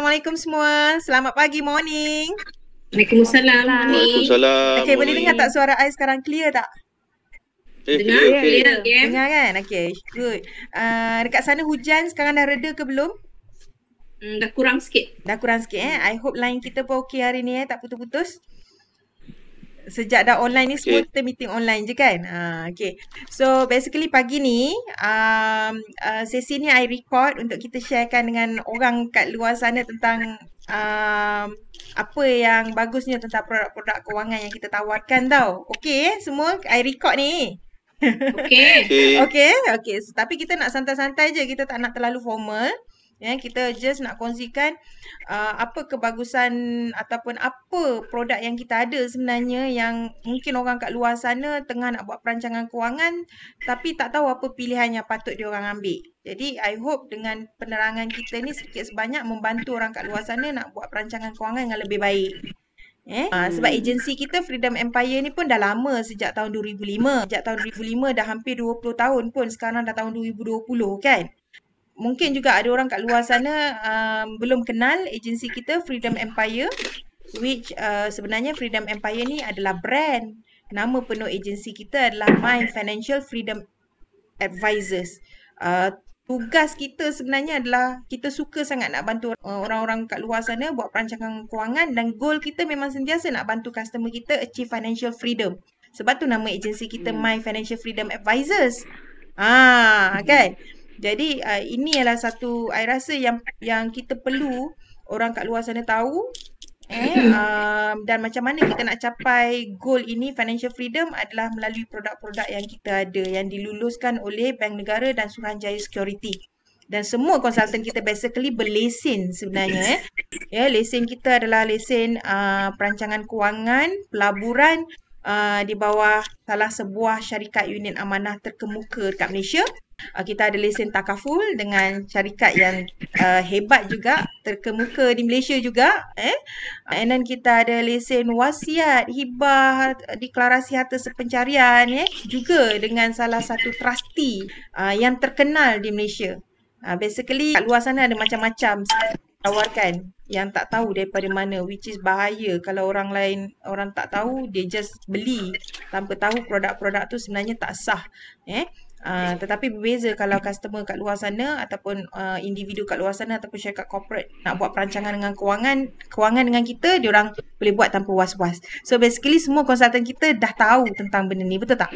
Assalamualaikum semua. Selamat pagi, morning. Waalaikumsalam. Waalaikumsalam. Okay, boleh dengar tak Morning. suara I sekarang clear tak? Dengar? Clear, okay. Clear, okay. Dengar kan? Okay, good. Dekat sana hujan sekarang dah reda ke belum? Dah kurang sikit. Dah kurang sikit I hope line kita pun okay hari ni tak putus-putus. Sejak dah online ni semua kita meeting online je kan. Okay. So basically pagi ni sesi ni I record untuk kita sharekan dengan orang kat luar sana tentang apa yang bagusnya tentang produk-produk kewangan yang kita tawarkan tau. Okay semua I record ni. Okay. Okay. So, tapi kita nak santai-santai je. Kita tak nak terlalu formal. Kita just nak kongsikan apa kebagusan ataupun apa produk yang kita ada sebenarnya yang mungkin orang kat luar sana tengah nak buat perancangan kewangan tapi tak tahu apa pilihan yang patut diorang ambil. Jadi I hope dengan penerangan kita ni sedikit sebanyak membantu orang kat luar sana nak buat perancangan kewangan yang lebih baik. Sebab agensi kita Freedom Empire ni pun dah lama sejak tahun 2005. Sejak tahun 2005 dah hampir 20 tahun pun, sekarang dah tahun 2020 kan. Mungkin juga ada orang kat luar sana belum kenal agensi kita Freedom Empire, which sebenarnya Freedom Empire ni adalah brand. Nama penuh agensi kita adalah My Financial Freedom Advisors. Tugas kita sebenarnya adalah kita suka sangat nak bantu orang-orang kat luar sana buat perancangan kewangan dan goal kita memang sentiasa nak bantu customer kita achieve financial freedom. Sebab tu nama agensi kita My Financial Freedom Advisors. Kan? Jadi ini adalah satu I rasa yang kita perlu orang kat luar sana tahu dan macam mana kita nak capai goal ini financial freedom adalah melalui produk-produk yang kita ada yang diluluskan oleh Bank Negara dan Suruhanjaya Security. Dan semua konsultan kita basically berlesen sebenarnya. Lesen kita adalah lesen perancangan kewangan, pelaburan di bawah salah sebuah syarikat unit amanah terkemuka dekat Malaysia. Kita ada lesen takaful dengan syarikat yang hebat juga, terkemuka di Malaysia juga. And then kita ada lesen wasiat, hibah, deklarasi harta sepencarian juga dengan salah satu trustee yang terkenal di Malaysia. Basically kat luar sana ada macam-macam tawarkan yang tak tahu daripada mana, which is bahaya kalau orang lain, orang tak tahu dia just beli tanpa tahu produk-produk tu sebenarnya tak sah. Tetapi berbeza kalau customer kat luar sana ataupun individu kat luar sana ataupun syarikat corporate nak buat perancangan dengan kewangan dengan kita, diorang boleh buat tanpa was-was. So basically semua konsultan kita dah tahu tentang benda ni, betul tak?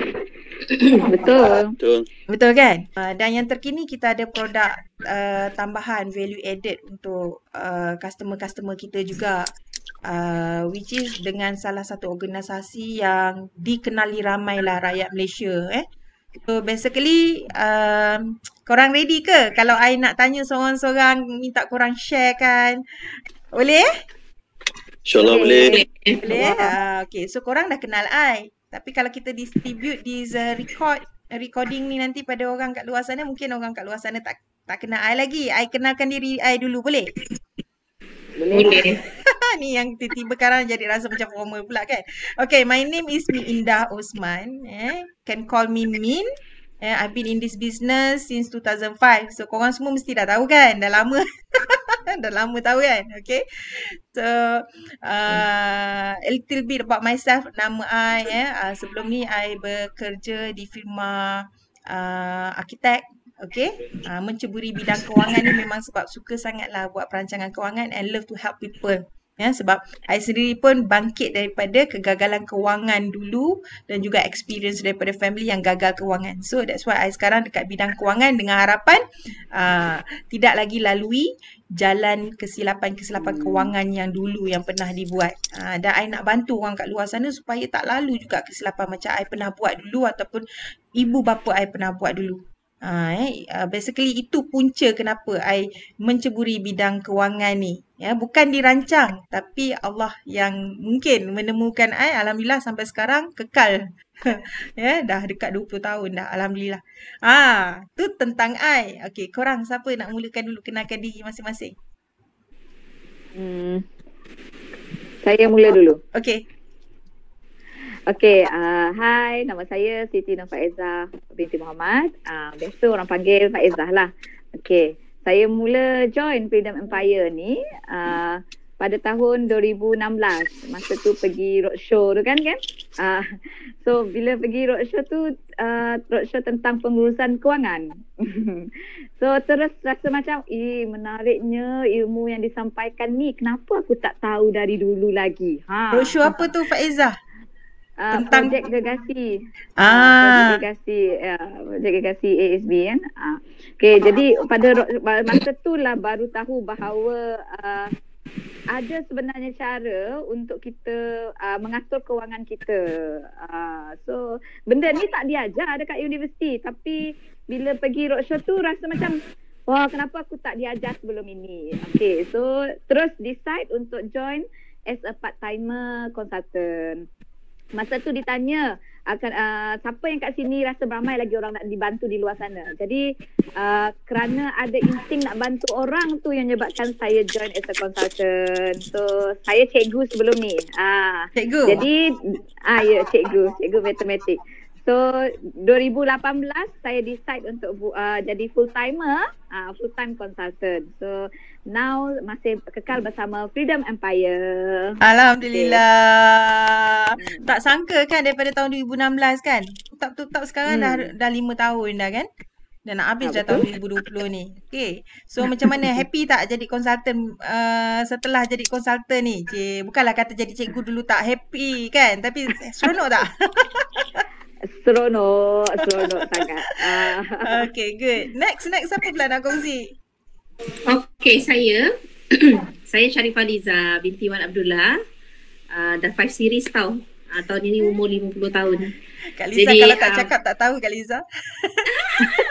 Betul kan? Dan yang terkini kita ada produk tambahan value added untuk customer-customer kita juga. Which is dengan salah satu organisasi yang dikenali ramai lah rakyat Malaysia. So basically korang ready ke? Kalau I nak tanya seorang-seorang, minta korang share kan? Boleh? InsyaAllah boleh. Boleh? Okay, so korang dah kenal I. Tapi kalau kita distribute this recording ni nanti pada orang kat luar sana, mungkin orang kat luar sana tak kenal I lagi. I kenalkan diri I dulu, boleh? Boleh. Ni yang tiba-tiba sekarang jadi rasa macam formal pula kan. Okay, my name is Indah Osman. Can call me Min. I've been in this business since 2005. So korang semua mesti dah tahu kan. Dah lama. Dah lama tahu kan. Okay. So a little bit about myself. Nama I sebelum ni I bekerja di firma arkitek. Okay, menceburi bidang kewangan ni memang sebab suka sangatlah buat perancangan kewangan and love to help people. Sebab I sendiri pun bangkit daripada kegagalan kewangan dulu dan juga experience daripada family yang gagal kewangan. So that's why I sekarang dekat bidang kewangan dengan harapan tidak lagi lalui jalan kesilapan-kesilapan kewangan yang dulu yang pernah dibuat. Dan I nak bantu orang kat luar sana supaya tak lalu juga kesilapan macam I pernah buat dulu ataupun ibu bapa I pernah buat dulu. Basically itu punca kenapa I menceburi bidang kewangan ni. Bukan dirancang, tapi Allah yang mungkin menemukan I. Alhamdulillah sampai sekarang kekal. Dah dekat 20 tahun dah. Alhamdulillah. Tu tentang I. Okay, korang siapa nak mulakan dulu, kenalkan diri masing-masing? Saya mula dulu. Okay. Okay, hai, nama saya Siti Nur Faizah binti Muhammad. Biasa orang panggil Faizah lah. Okay, saya mula join Freedom Empire ni pada tahun 2016. Masa tu pergi roadshow tu kan. So bila pergi roadshow tu, roadshow tentang pengurusan kewangan. So terus rasa macam, menariknya ilmu yang disampaikan ni, kenapa aku tak tahu dari dulu lagi. Roadshow apa tu Faizah? Tentang projek gegasi. Projek gegasi, projek gegasi ASB kan. Okay, jadi pada masa tu lah baru tahu bahawa ada sebenarnya cara untuk kita mengatur kewangan kita. So benda ni tak diajar dekat universiti, tapi bila pergi roadshow tu rasa macam, wah, kenapa aku tak diajar sebelum ini. Okay, so terus decide untuk join as a part-timer consultant. Masa tu ditanya siapa yang kat sini rasa ramai lagi orang nak dibantu di luar sana. Jadi kerana ada insting nak bantu orang tu yang menyebabkan saya join as a consultant. So saya cikgu sebelum ni. Cikgu? Jadi ya, cikgu matematik. So 2018 saya decide untuk jadi full time consultant. So now masih kekal bersama Freedom Empire. Alhamdulillah. Tak sangka kan daripada tahun 2016 kan. Tetap sekarang dah 5 tahun dah kan. Dah nak habis dah tahun 2020 ni. Okay. So macam mana, happy tak jadi konsultan setelah jadi konsultan ni? Bukanlah kata jadi cikgu dulu tak happy kan. Tapi seronok tak? Seronok sangat. Okay, good. Next siapa pula nak kongsi? Okay, saya Sharifah Liza binti Wan Abdullah. Dah 5 series tau. Tahun ini umur 50 tahun. Kak Liza, jadi, kalau tak cakap tak tahu Kak Liza.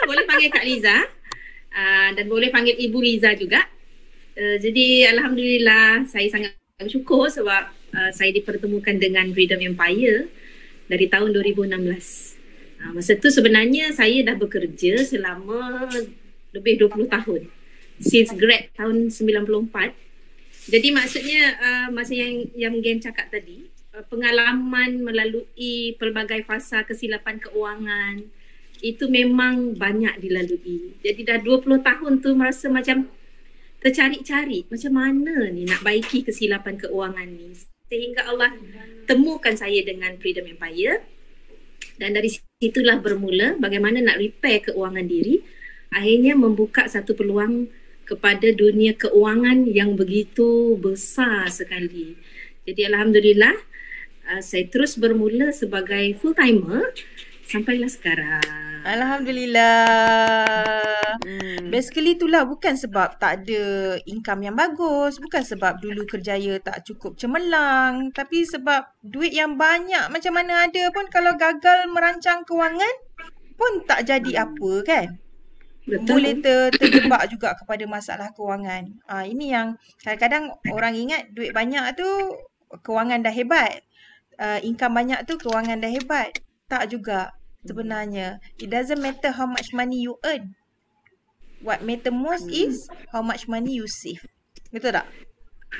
Boleh panggil Kak Liza. Dan boleh panggil Ibu Liza juga. Jadi alhamdulillah saya sangat bersyukur sebab saya dipertemukan dengan Freedom Empire dari tahun 2016. Masa tu sebenarnya saya dah bekerja selama lebih 20 tahun. Since grad tahun 94. Jadi maksudnya masa yang Gen cakap tadi, pengalaman melalui pelbagai fasa kesilapan keuangan itu memang banyak dilalui. Jadi dah 20 tahun tu merasa macam tercari-cari macam mana ni nak baiki kesilapan keuangan ni. Sehingga Allah temukan saya dengan Freedom Empire, dan dari situlah bermula bagaimana nak repair keuangan diri. Akhirnya membuka satu peluang kepada dunia keuangan yang begitu besar sekali. Jadi alhamdulillah saya terus bermula sebagai full timer sampailah sekarang. Alhamdulillah. Basically itulah, bukan sebab tak ada income yang bagus, bukan sebab dulu kerjaya tak cukup cemerlang, tapi sebab duit yang banyak macam mana ada pun kalau gagal merancang kewangan pun tak jadi apa kan. Betul. Boleh terjebak juga kepada masalah kewangan. Ini yang kadang-kadang orang ingat duit banyak tu kewangan dah hebat. Income banyak tu kewangan dah hebat. Tak juga. Sebenarnya, it doesn't matter how much money you earn. What matter most is how much money you save. Betul tak?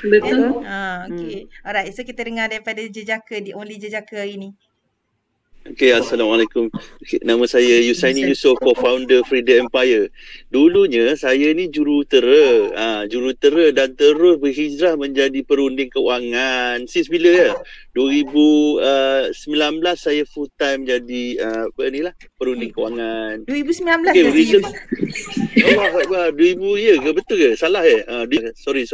Betul. Okay. Alright, so kita dengar daripada jejaka, the only jejaka hari ni. Okay, Assalamualaikum. Nama saya Yusaini Yusof, co-founder Freedom Empire. Dulunya saya ni jurutera. Jurutera dan terus berhijrah menjadi perunding keuangan. Since bila ya? 2019 saya full time jadi perunding keuangan. 2019 okay, ke serius? 2000 ya ke? Betul ke? Salah Sorry.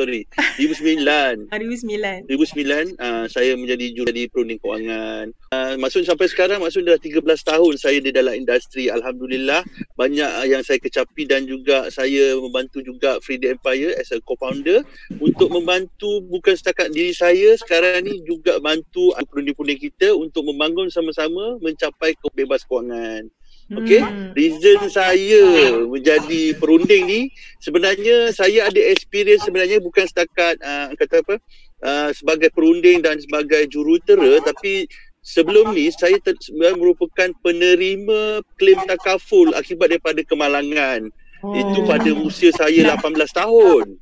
2009. 2009 saya menjadi perunding keuangan. Maksud sampai sekarang dah 13 tahun saya di dalam industri. Alhamdulillah banyak yang saya kecapi, dan juga saya membantu juga Freedom Empire as a co-founder untuk membantu bukan setakat diri saya sekarang ni, juga bantu perunding-perunding kita untuk membangun sama-sama mencapai kebebas kewangan. Okay, reason saya menjadi perunding ni sebenarnya saya ada experience sebenarnya bukan setakat sebagai perunding dan sebagai jurutera, tapi sebelum ni saya merupakan penerima klaim takaful akibat daripada kemalangan. Itu pada usia saya 18 tahun.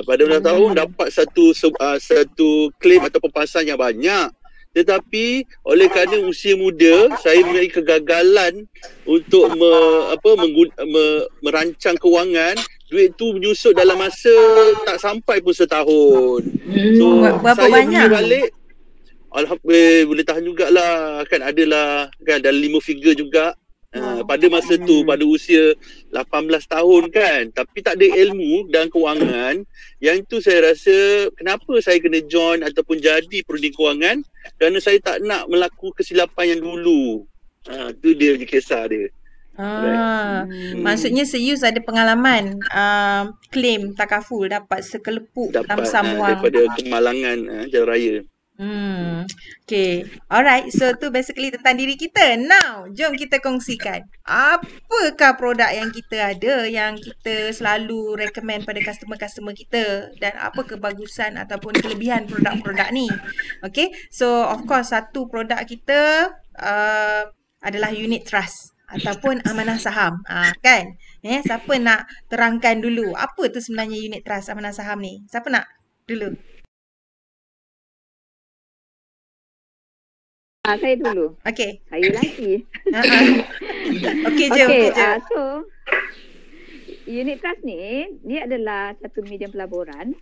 Pada 18 tahun dapat satu klaim atau pempasan yang banyak. Tetapi oleh kerana usia muda, saya memiliki kegagalan untuk merancang kewangan, duit tu menyusut dalam masa tak sampai pun setahun. So Berapa saya banyak? fikir balik, alhamdulillah boleh tahan jugalah, kan adalah kan dalam 5 figure juga. Pada masa tu, pada usia 18 tahun kan, tapi tak ada ilmu dan kewangan. Yang itu saya rasa kenapa saya kena join ataupun jadi prodi kewangan, kerana saya tak nak melakukan kesilapan yang dulu. Tu dia je kisah dia. Maksudnya Seyus ada pengalaman claim takaful dapat sekelepuk Dapat lamsam wang. daripada kemalangan jalan raya. Okay. Alright. So tu basically tentang diri kita. Now, jom kita kongsikan. Apakah produk yang kita ada yang kita selalu recommend pada customer-customer kita, dan apa kebagusan ataupun kelebihan produk-produk ni. Okay. So of course satu produk kita adalah unit trust ataupun amanah saham. Kan? Siapa nak terangkan dulu apa tu sebenarnya unit trust amanah saham ni? Siapa nak dulu? Saya dulu. Okay. Saya lagi. Okay je. So unit trust ni, dia adalah satu medium pelaburan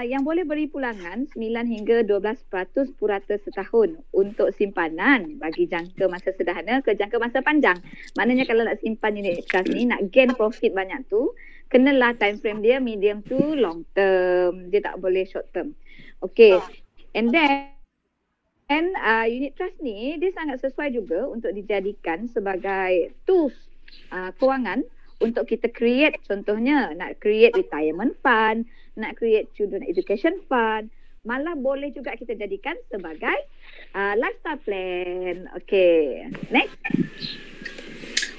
yang boleh beri pulangan 9 hingga 12% purata setahun untuk simpanan bagi jangka masa sederhana ke jangka masa panjang. Maknanya kalau nak simpan unit trust ni, nak gain profit banyak tu, kenalah time frame dia medium to long term. Dia tak boleh short term. Okay. And then unit trust ni dia sangat sesuai juga untuk dijadikan sebagai tools kewangan untuk kita create, contohnya nak create retirement fund, nak create children education fund, malah boleh juga kita jadikan sebagai lifestyle plan. Okay, next.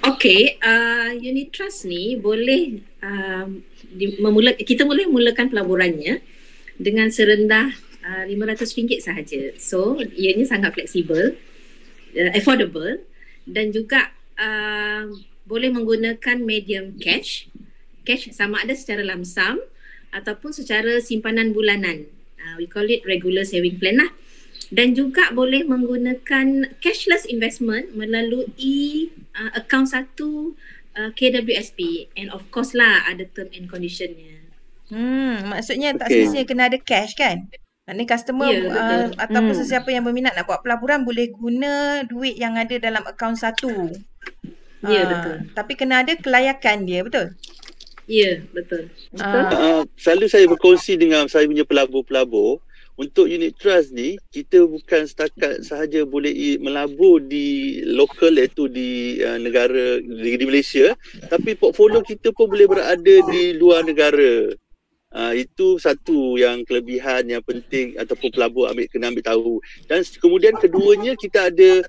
Okay, unit trust ni boleh kita boleh mulakan pelaburannya dengan serendah RM500 sahaja. So, ianya sangat fleksibel, affordable, dan juga boleh menggunakan medium cash. Cash sama ada secara lamsam ataupun secara simpanan bulanan. We call it regular saving plan lah. Dan juga boleh menggunakan cashless investment melalui akaun satu KWSP. And of course lah, ada term and conditionnya. Maksudnya tak semestinya kena ada cash kan? Maknanya customer ataupun sesiapa yang berminat nak buat pelaburan boleh guna duit yang ada dalam akaun satu. Ya, betul. Tapi kena ada kelayakan dia, betul? Ya, betul. Selalu saya berkongsi dengan saya punya pelabur-pelabur, untuk unit trust ni, kita bukan setakat sahaja boleh melabur di lokal, iaitu di negara, di Malaysia, tapi portfolio kita pun boleh berada di luar negara. Itu satu yang kelebihan yang penting ataupun pelabur kena ambil tahu. Dan kemudian keduanya, kita ada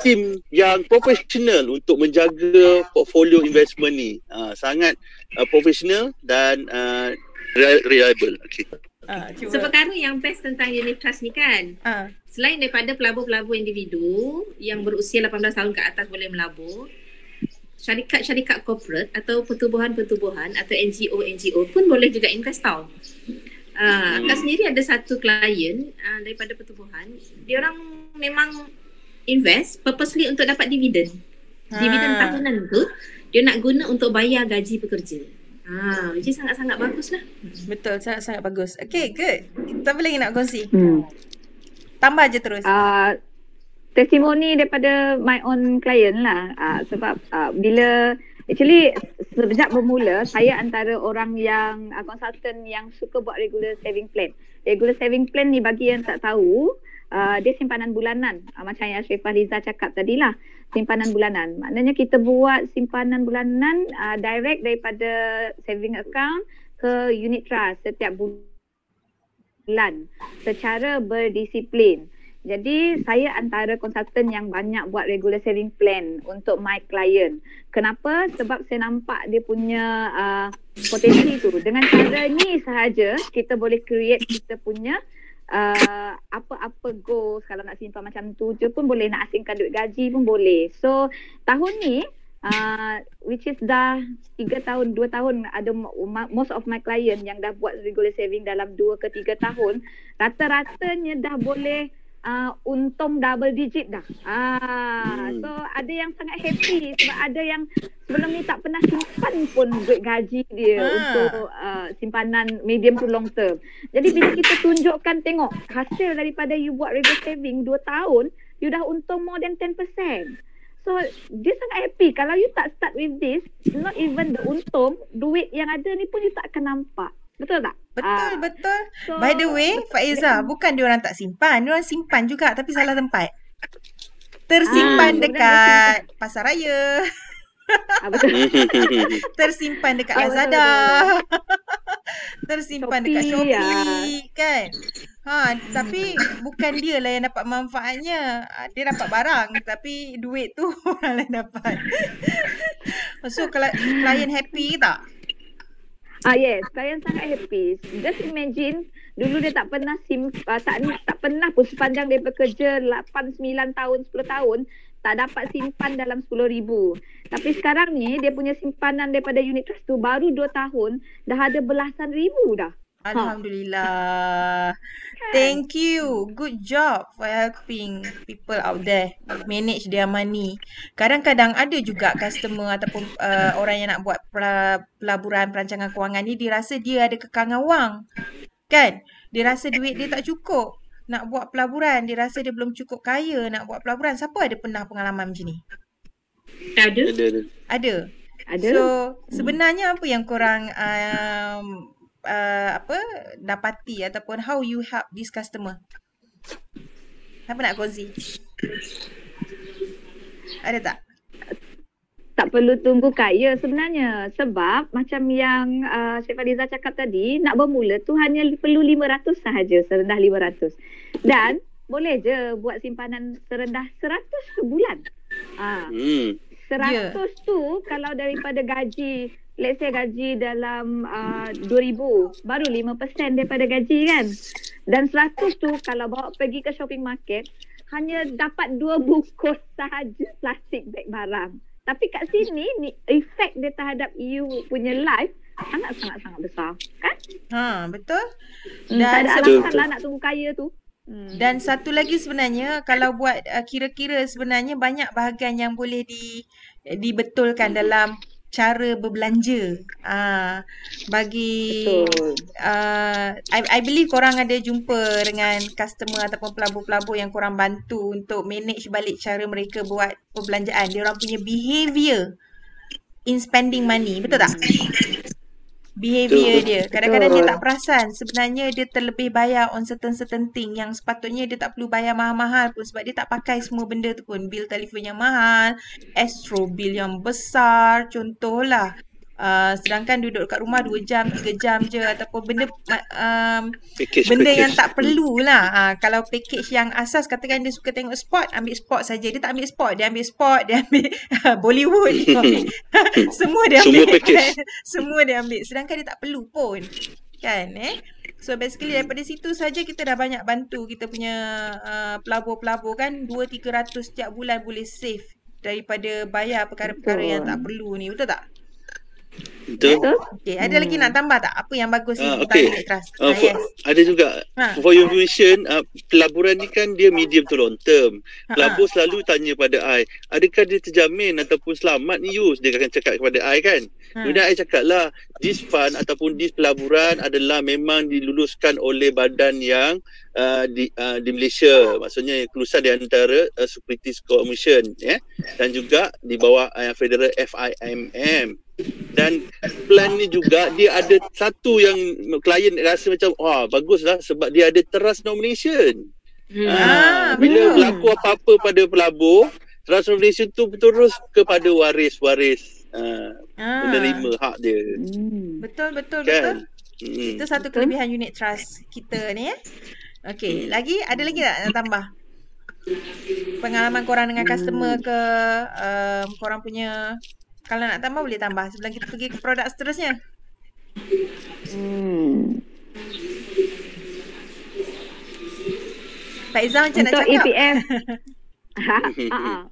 tim yang profesional untuk menjaga portfolio investment ni. Sangat profesional dan reliable. Okay. Seperkara yang best tentang unit trust ni kan, selain daripada pelabur-pelabur individu yang berusia 18 tahun ke atas boleh melabur, syarikat-syarikat corporate atau pertubuhan-pertubuhan atau NGO pun boleh juga invest tau. Akak sendiri ada satu klien daripada pertubuhan, dia orang memang invest purposely untuk dapat dividen. Dividen tahunan tu dia nak guna untuk bayar gaji pekerja. Which is sangat-sangat bagus lah. Betul, sangat-sangat bagus. Okay, good. Kita apa lagi nak kongsi? Tambah je terus. Testimoni daripada my own client lah. Sebab bila actually sejak bermula, saya antara orang yang konsultan yang suka buat regular saving plan. Regular saving plan ni bagi yang tak tahu, dia simpanan bulanan. Macam yang Sharifah Liza cakap tadi lah, simpanan bulanan. Maknanya kita buat simpanan bulanan direct daripada saving account ke unit trust setiap bulan secara berdisiplin. Jadi saya antara konsultan yang banyak buat regular saving plan untuk my client. Kenapa? Sebab saya nampak dia punya potensi tu. Dengan cara ni sahaja kita boleh create kita punya apa-apa goals. Kalau nak simpan macam tu je pun boleh, nak asingkan duit gaji pun boleh. So tahun ni which is dah 3 tahun, 2 tahun, ada most of my client yang dah buat regular saving dalam 2 ke 3 tahun, rata-ratanya dah boleh untung double digit dah. So ada yang sangat happy sebab ada yang sebelum ni tak pernah simpan pun duit gaji dia untuk simpanan medium to long term. Jadi bila kita tunjukkan tengok hasil daripada you buat reverse saving 2 tahun, you dah untung more than 10%. So dia sangat happy. Kalau you tak start with this, not even the untung, duit yang ada ni pun you tak akan nampak. Betul tak? Betul. So, By the way, Faiza, bukan diorang tak simpan. Diorang simpan juga tapi salah tempat. Tersimpan dekat pasar raya. Betul. Tersimpan dekat Lazada. Tersimpan dekat Shopee kan. Tapi bukan dia lah yang dapat manfaatnya. Dia dapat barang tapi duit tu orang lain dapat. So klien happy tak? Yes, klien sangat happy. Just imagine dulu dia tak pernah tak pernah pun sepanjang dia bekerja 8, 9 tahun, 10 tahun tak dapat simpan dalam 10,000. Tapi sekarang ni dia punya simpanan daripada unit trust tu baru 2 tahun dah ada belasan ribu dah. Alhamdulillah. Thank you. Good job for helping people out there manage their money. Kadang-kadang ada juga customer ataupun orang yang nak buat pelaburan perancangan kewangan ni, dia rasa dia ada kekangan wang. Kan? Dia rasa duit dia tak cukup nak buat pelaburan. Dia rasa dia belum cukup kaya nak buat pelaburan. Siapa ada pernah pengalaman macam ni? Ada. So, sebenarnya apa yang korang dapati ataupun how you help this customer? Apa nak kongsi? Ada tak? Tak perlu tunggu kaya sebenarnya. Sebab macam yang Cik Faliza cakap tadi, nak bermula tu hanya perlu 500 sahaja, serendah 500. Dan boleh je buat simpanan serendah 100 sebulan. 100 tu kalau daripada gaji, let's say gaji dalam 2,000, baru 5% daripada gaji kan. Dan 100 tu kalau bawa pergi ke shopping market, hanya dapat 2 bungkus sahaja plastik beg barang. Tapi kat sini ni efek dia terhadap you punya life sangat-sangat besar, kan? Betul. Dan tak ada alasan lah nak tunggu kaya tu. Dan satu lagi sebenarnya kalau buat kira-kira sebenarnya banyak bahagian yang boleh dibetulkan dalam cara berbelanja. I believe korang ada jumpa dengan customer ataupun pelabur-pelabur yang korang bantu untuk manage balik cara mereka buat perbelanjaan. Dia orang punya behaviour in spending money. Betul tak? Behaviour dia. Kadang-kadang dia tak perasan sebenarnya dia terlebih bayar on certain thing yang sepatutnya dia tak perlu bayar mahal-mahal pun sebab dia tak pakai semua benda tu pun. Bil telefon yang mahal, Astro bil yang besar contohlah. Sedangkan duduk kat rumah 2 jam, 3 jam je ataupun benda yang tak perlulah. Kalau package yang asas katakan dia suka tengok sport, ambil sport saja. Dia tak ambil sport, dia ambil Bollywood. Semua dia ambil. Semua dia ambil. Sedangkan dia tak perlu pun. Kan So basically daripada situ saja kita dah banyak bantu kita punya pelabur-pelabur kan 200-300 setiap bulan boleh save daripada bayar perkara-perkara yang tak perlu ni. Betul tak? Betul. Okay, ada lagi nak tambah tak? Apa yang bagus ni tentang unit trust? Yes. Ada juga. For your information, pelaburan ni kan dia medium to long term. Pelabur selalu tanya pada I, adakah dia terjamin ataupun selamat ni you? Dia akan cakap kepada I kan. Kemudian I cakap lah, this fund ataupun this pelaburan adalah memang diluluskan oleh badan yang di Malaysia, maksudnya kelulusan di antara Securities Commission dan juga di bawah Federal FIMM. Dan plan ni juga dia ada satu yang klien rasa macam baguslah sebab dia ada trust nomination. Bila berlaku apa-apa pada pelabur, trust nomination tu terus kepada waris-waris menerima hak dia. Betul kan? Itu satu kelebihan unit trust kita ni Okey, ada lagi tak nak tambah? Pengalaman korang dengan customer ke korang punya. Kalau nak tambah boleh tambah sebelum kita pergi ke produk seterusnya. Faiza macam nak cakap. EPF.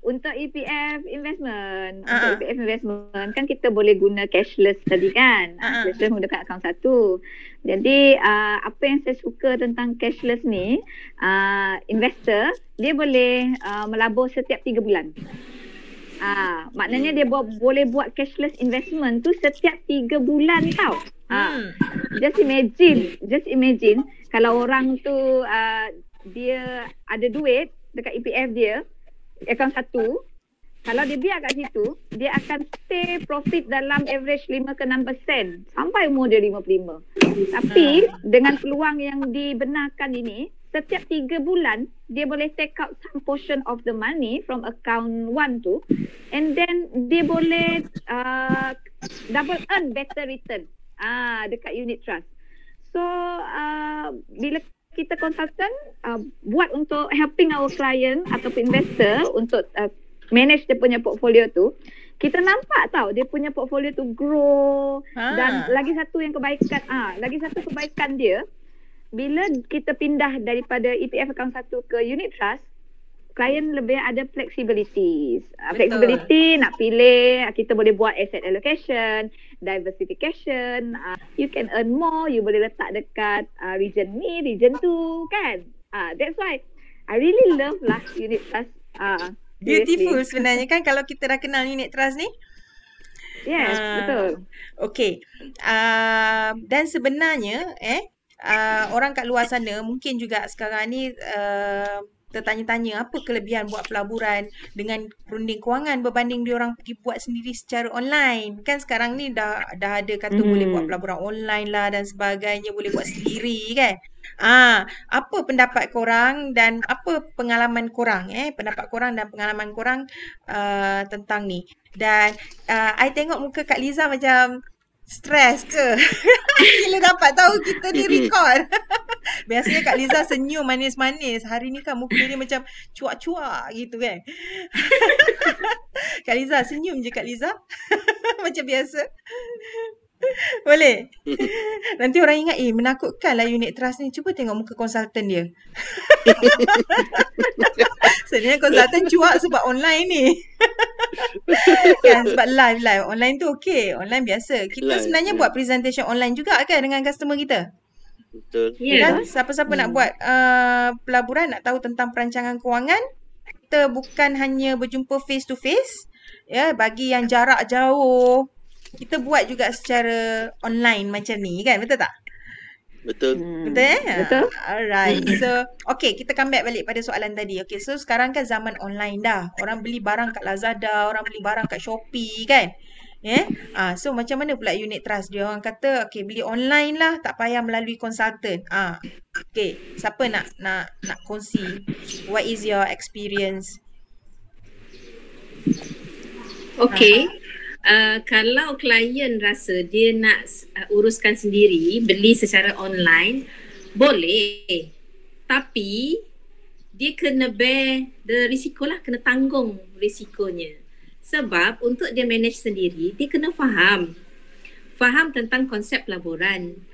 Untuk EPF investment, untuk EPF investment kan kita boleh guna cashless tadi kan. Cashless menggunakan akaun satu. Jadi apa yang saya suka tentang cashless ni, investor dia boleh melabur setiap 3 bulan. Maknanya dia boleh buat cashless investment tu setiap 3 bulan tau. Just imagine kalau orang tu dia ada duit dekat EPF dia, akaun satu, kalau dia biar kat situ, dia akan stay profit dalam average 5 ke 6% sampai umur dia 55. Tapi dengan peluang yang dibenarkan ini, setiap 3 bulan dia boleh take out some portion of the money from account 1 tu, and then dia boleh double earn better return dekat unit trust. So bila kita consultant buat untuk helping our client ataupun investor untuk manage dia punya portfolio tu, kita nampak tau dia punya portfolio tu grow. Dan lagi satu kebaikan dia, bila kita pindah daripada EPF account satu ke unit trust, klien lebih ada flexibility. Flexibility nak pilih, kita boleh buat asset allocation, diversification, you can earn more, you boleh letak dekat region ni, region tu kan. That's why I really love lah unit trust. Beautiful sebenarnya kan kalau kita dah kenal unit trust ni. Yes, betul. Okay. Dan sebenarnya orang kat luar sana mungkin juga sekarang ni tertanya-tanya apa kelebihan buat pelaburan dengan perunding kewangan berbanding diorang pergi buat sendiri secara online. Kan sekarang ni dah ada kata boleh buat pelaburan online lah dan sebagainya, boleh buat sendiri kan. Apa pendapat korang dan apa pengalaman korang pendapat korang dan pengalaman korang tentang ni. Dan I tengok muka Kak Liza macam stres ke? Bila dapat tahu kita ni record. Biasanya Kak Liza senyum manis-manis. Hari ni kan muka dia macam cuak-cuak gitu kan. Kak Liza senyum je Kak Liza. Macam biasa. Boleh? Nanti orang ingat menakutkan lah unit trust ni. Cuba tengok muka konsultan dia. Sebenarnya konsultan cuak sebab online ni. Kan sebab live. Online tu okey. Online biasa. Kita sebenarnya buat presentation online juga kan dengan customer kita. Betul. Kan siapa-siapa nak buat pelaburan, nak tahu tentang perancangan kewangan, kita bukan hanya berjumpa face to face. Ya, bagi yang jarak jauh, kita buat juga secara online macam ni kan, betul tak? Betul. Betul Betul. Alright. So, okay, kita come back balik pada soalan tadi. Okay, so sekarang kan zaman online dah. Orang beli barang kat Lazada, orang beli barang kat Shopee kan. So macam mana pula unit trust dia? Orang kata, okay, beli online lah, tak payah melalui konsultan. Okay, siapa nak kongsi? What is your experience? Okay. Kalau klien rasa dia nak uruskan sendiri, beli secara online, boleh. Tapi dia kena bear the risiko lah, kena tanggung risikonya. Sebab untuk dia manage sendiri, dia kena faham tentang konsep pelaburan,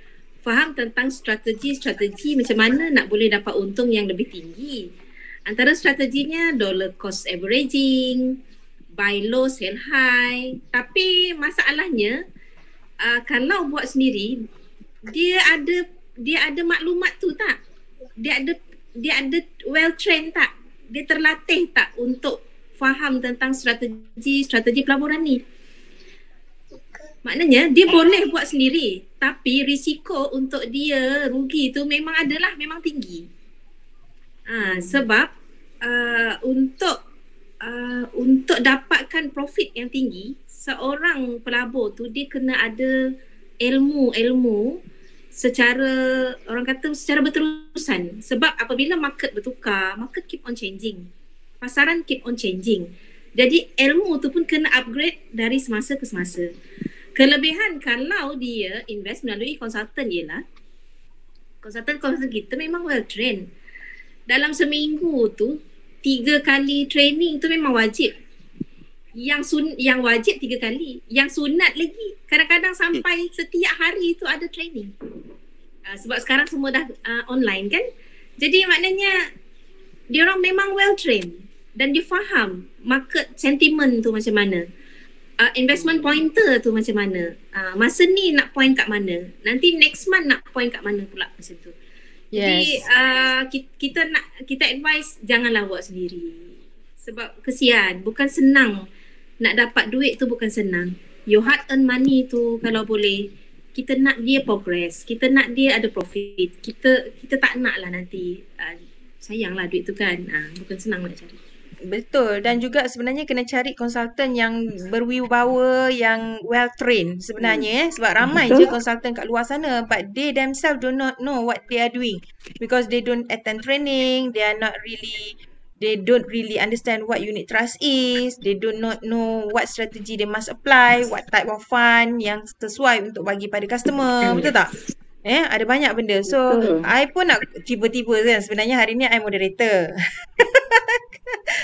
faham tentang strategi macam mana nak boleh dapat untung yang lebih tinggi. Antara strateginya dollar cost averaging, buy low, sell high. Tapi masalahnya kalau buat sendiri, dia ada maklumat tu tak? Dia ada well trained tak? Dia terlatih tak untuk faham tentang strategi pelaburan ni? Maknanya dia boleh buat sendiri, tapi risiko untuk dia rugi tu memang tinggi. Sebab untuk dapatkan profit yang tinggi, seorang pelabur tu dia kena ada ilmu secara, orang kata secara berterusan. Sebab apabila market bertukar, market keep on changing, pasaran keep on changing. Jadi ilmu tu pun kena upgrade dari semasa ke semasa. Kelebihan kalau dia invest melalui konsultan ialah konsultan kita memang well trained. Dalam seminggu tu 3 kali training tu memang wajib. Yang wajib 3 kali, yang sunat lagi kadang-kadang sampai setiap hari tu ada training. Sebab sekarang semua dah online kan. Jadi maknanya dia orang memang well trained dan dia faham market sentiment tu macam mana. Investment pointer tu macam mana. Masa ni nak point kat mana. Nanti next month nak point kat mana pula masa tu. Jadi kita advise janganlah buat sendiri. Sebab kesian, bukan senang. Nak dapat duit tu bukan senang. Your hard earn money tu kalau boleh, kita nak dia progress. Kita nak dia ada profit. Kita tak nak lah nanti sayanglah duit tu kan. Bukan senang nak cari. Betul, dan juga sebenarnya kena cari konsultan yang berwibawa, yang well trained sebenarnya sebab ramai je konsultan kat luar sana but they themselves do not know what they are doing because they don't attend training, they don't really understand what unit trust is, they do not know what strategy they must apply, what type of fund yang sesuai untuk bagi pada customer, betul tak? Ada banyak benda. So, I pun nak tiba-tiba kan sebenarnya hari ni I moderator.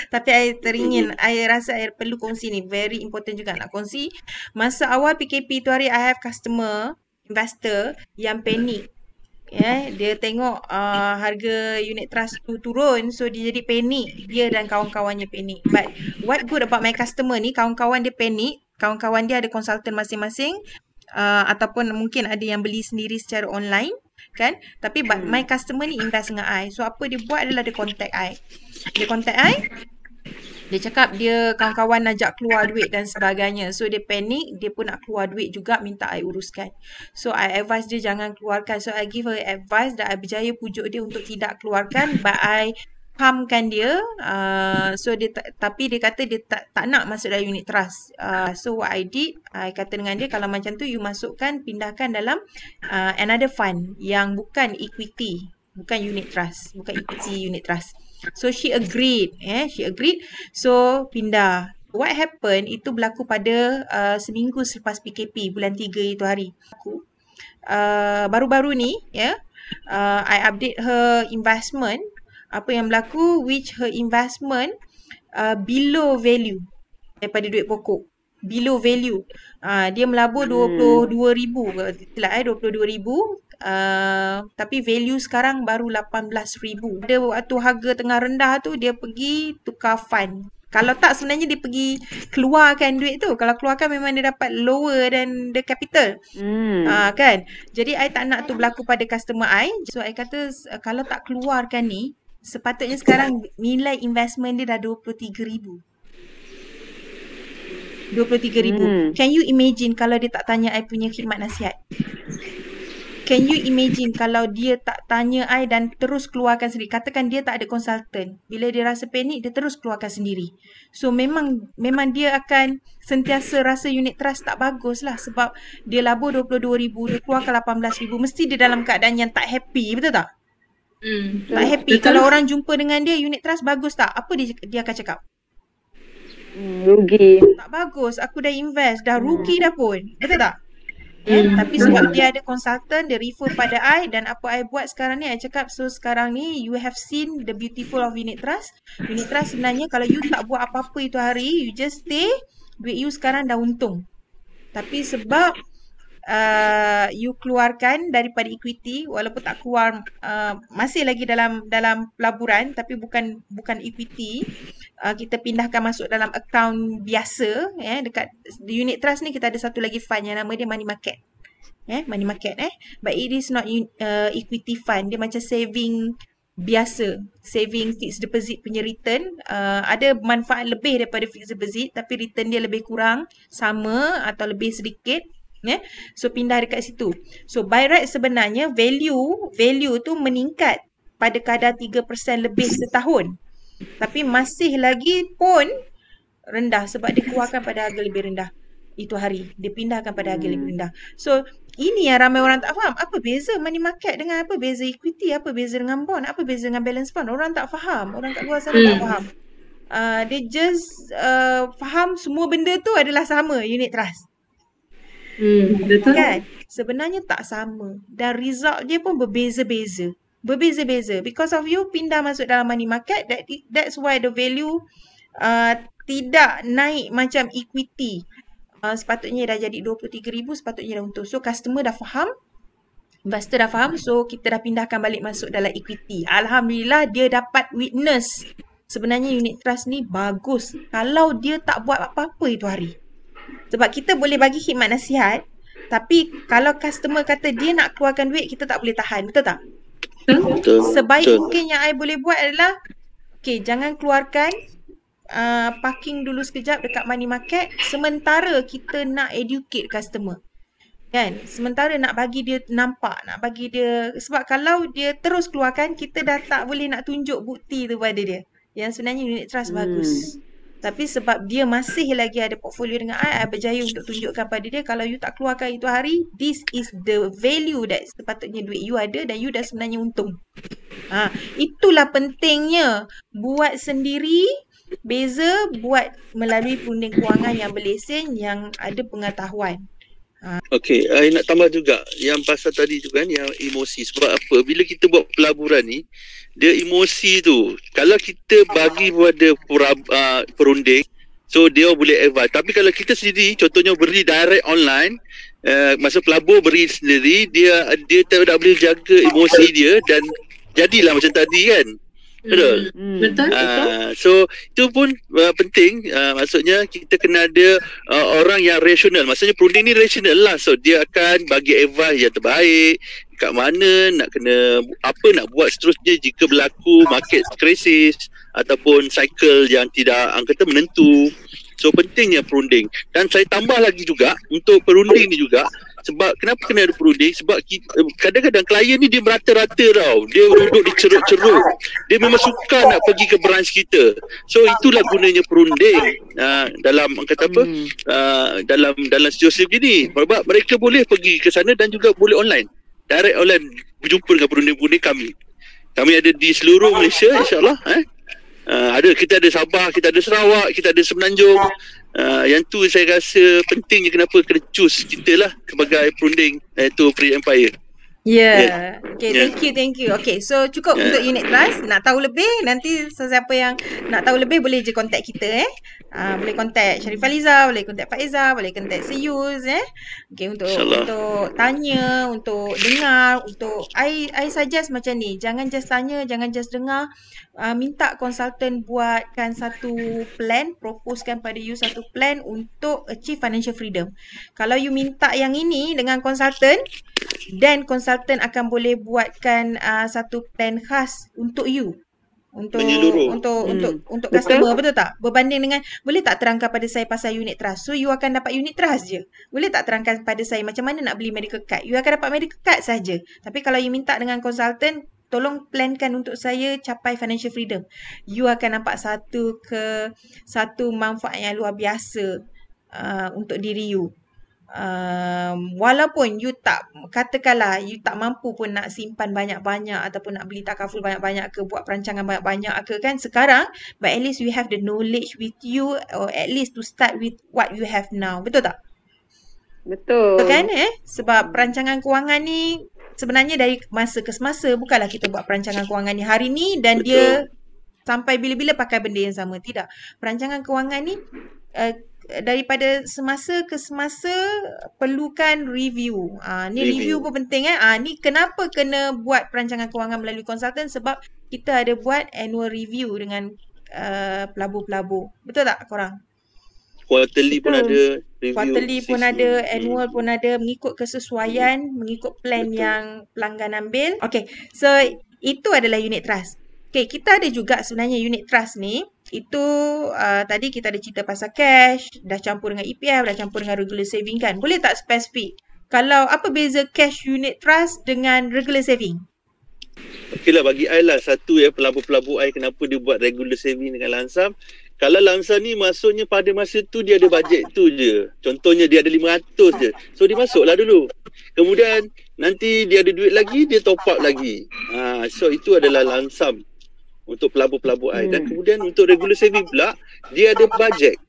Tapi I teringin, I rasa I perlu kongsi ni. Very important juga nak kongsi. Masa awal PKP tu hari, I have customer, investor yang panik. Dia tengok harga unit trust tu turun. So, dia jadi panik. Dia dan kawan-kawannya panik. But what good about my customer ni, kawan-kawan dia panik. Kawan-kawan dia ada konsultan masing-masing. Ataupun mungkin ada yang beli sendiri secara online. Kan? Tapi my customer ni invest dengan I. So, apa dia buat adalah dia contact I. Dia cakap dia kawan-kawan ajak keluar duit dan sebagainya. So dia panik, dia pun nak keluar duit juga minta I uruskan. So I advise dia jangan keluarkan. So I give her advice dan I berjaya pujuk dia untuk tidak keluarkan. But I pumpkan dia. Tapi dia kata dia tak nak masuk dalam unit trust. So what I did, I kata dengan dia kalau macam tu you masukkan, pindahkan dalam another fund yang bukan equity. Bukan unit trust. Bukan equity unit trust. So she agreed. So pindah. What happened, itu berlaku pada seminggu selepas PKP, bulan 3 itu hari. Baru-baru ni, I update her investment. Apa yang berlaku, which her investment below value daripada duit pokok. Below value. Dia melabur 22,000. Itulah 22,000. Tapi value sekarang baru 18,000. Ada waktu harga tengah rendah tu dia pergi tukar fund. Kalau tak sebenarnya dia pergi keluarkan duit tu. Kalau keluarkan memang dia dapat lower than the capital. Kan? Jadi I tak nak tu berlaku pada customer I. So I kata kalau tak keluarkan ni, sepatutnya sekarang nilai investment dia dah 23,000. 23,000. Can you imagine kalau dia tak tanya I punya khidmat nasihat? Can you imagine kalau dia tak tanya I dan terus keluarkan sendiri? Katakan dia tak ada konsultan. Bila dia rasa panik, dia terus keluarkan sendiri. So memang dia akan sentiasa rasa unit trust tak bagus lah. Sebab dia labur 22,000, dia keluarkan 18,000. Mesti dia dalam keadaan yang tak happy, betul tak? Tak happy. Betul. Kalau orang jumpa dengan dia, unit trust bagus tak? Apa dia akan cakap? Rugi. Tak bagus. Aku dah invest. Dah rugi dah pun. Betul tak? Tapi sebab dia ada konsultan, dia refer pada I dan apa I buat sekarang ni, I cakap so sekarang ni you have seen the beautiful of unit trust. Unit trust sebenarnya kalau you tak buat apa-apa itu hari, you just stay, duit you sekarang dah untung. Tapi sebab you keluarkan daripada equity, walaupun tak keluar masih lagi dalam pelaburan tapi bukan equity, kita pindahkan masuk dalam akaun biasa, dekat unit trust ni kita ada satu lagi fund yang nama dia money market. Money market but it is not equity fund, dia macam saving biasa, saving fixed deposit punya return. Ada manfaat lebih daripada fixed deposit tapi return dia lebih kurang, sama atau lebih sedikit. So pindah dekat situ. So by right sebenarnya value tu meningkat pada kadar 3% lebih setahun. Tapi masih lagi pun rendah sebab dia keluarkan pada harga lebih rendah itu hari. Dia pindahkan pada harga lebih rendah. So ini yang ramai orang tak faham. Apa beza money market dengan apa beza equity, apa beza dengan bond, apa beza dengan balance fund. Orang tak faham. Orang kat luar sana tak faham. They just faham semua benda tu adalah sama, unit trust. Betul. Kan? Sebenarnya tak sama. Dan result dia pun berbeza-beza. Because of you pindah masuk dalam money market, that's why the value tidak naik macam equity. Sepatutnya dah jadi 23,000, sepatutnya dah untung. So customer dah faham, investor dah faham, so kita dah pindahkan balik masuk dalam equity. Alhamdulillah dia dapat witness sebenarnya unit trust ni bagus kalau dia tak buat apa-apa itu hari. Sebab kita boleh bagi khidmat nasihat, tapi kalau customer kata dia nak keluarkan duit, kita tak boleh tahan. Betul tak? Betul. Sebaik Betul. mungkin yang I boleh buat adalah, okay, jangan keluarkan, parking dulu sekejap dekat money market sementara kita nak educate customer. Kan? Sementara nak bagi dia nampak, nak bagi dia, sebab kalau dia terus keluarkan, kita dah tak boleh nak tunjuk bukti tu pada dia yang sebenarnya unit trust bagus. Tapi sebab dia masih lagi ada portfolio dengan I berjaya untuk tunjukkan pada dia, kalau you tak keluarkan itu hari, this is the value that sepatutnya duit you ada dan you dah sebenarnya untung. Itulah pentingnya buat sendiri, beza buat melalui perunding kewangan yang berlesen, yang ada pengetahuan. Okey, I nak tambah juga yang pasal tadi tu kan, yang emosi. Sebab apa? Bila kita buat pelaburan ni, dia emosi tu. Kalau kita bagi pada perunding, so dia boleh advise. Tapi kalau kita sendiri, contohnya beri direct online, masa pelabur beri sendiri, dia tak boleh jaga emosi dia dan jadilah macam tadi kan. Betul? Betul. So itu pun penting. Maksudnya kita kena ada orang yang rasional. Maksudnya perunding ni rasional lah. So dia akan bagi advice yang terbaik, kat mana nak kena, apa nak buat seterusnya jika berlaku market krisis ataupun cycle yang tidak kata menentu. So pentingnya perunding. Dan saya tambah lagi juga untuk perunding ni juga, sebab kenapa kena ada perunding? Sebab kadang-kadang klien ni dia merata-rata tau. Dia duduk di ceruk-ceruk. Dia memang suka nak pergi ke branch kita. So itulah gunanya perunding dalam kata apa? Dalam situasi begini. Sebab mereka boleh pergi ke sana dan juga boleh online. Direct online berjumpa dengan perunding-perunding kami. Kami ada di seluruh Malaysia, insya-Allah. Kita ada Sabah, kita ada Sarawak, kita ada Semenanjung. Yang tu saya rasa pentingnya kenapa kena choose kita lah sebagai perunding, iaitu Free Empire. Okay, thank you. Okay, so cukup untuk unit trust. Nak tahu lebih, nanti sesiapa yang nak tahu lebih boleh je contact kita boleh contact Sharifah Liza, boleh contact Faiza, boleh contact Seyuz Okay, untuk tanya, untuk dengar, untuk I suggest macam ni. Jangan just tanya, jangan just dengar. Minta konsultan buatkan satu plan, proposekan pada you satu plan untuk achieve financial freedom. Kalau you minta yang ini dengan konsultan, dan konsultan akan boleh buatkan satu plan khas untuk you, untuk customer. Betul tak? Berbanding dengan, boleh tak terangkan pada saya pasal unit trust? So you akan dapat unit trust je. Boleh tak terangkan pada saya macam mana nak beli medical card? You akan dapat medical card saja. Tapi kalau you minta dengan konsultan, tolong plankan untuk saya capai financial freedom, you akan nampak satu manfaat yang luar biasa untuk diri you. Walaupun you tak, katakanlah you tak mampu pun nak simpan banyak-banyak ataupun nak beli takaful banyak-banyak ke, buat perancangan banyak-banyak ke kan sekarang, but at least you have the knowledge with you, or at least to start with what you have now. Betul tak? Betul kan sebab perancangan kewangan ni sebenarnya dari masa ke semasa, bukanlah kita buat perancangan kewangan ni hari ni dan dia sampai bila-bila pakai benda yang sama. Tidak. Perancangan kewangan ni daripada semasa ke semasa perlukan review. Ni review pun penting ni kenapa kena buat perancangan kewangan melalui konsultan, sebab kita ada buat annual review dengan pelabur-pelabur. Betul tak korang? Quarterly pun ada review. Quarterly pun ada, annual pun ada, mengikut kesesuaian, mengikut plan yang pelanggan ambil. Okay, so itu adalah unit trust. Okay, kita ada juga sebenarnya unit trust ni. Itu tadi kita ada cerita pasal cash, dah campur dengan EPF, dah campur dengan regular saving kan. Boleh tak spesifik? Kalau apa beza cash unit trust dengan regular saving? Okey lah, bagi I lah satu pelabur-pelabur I kenapa dia buat regular saving dengan lansam. Kalau lansam ni maksudnya pada masa tu dia ada bajet tu je. Contohnya dia ada 500 je. So dia masuklah dulu. Kemudian nanti dia ada duit lagi, dia top up lagi. So itu adalah lansam untuk pelabur-pelabur I. Dan kemudian untuk regular saving pula, dia ada bajet.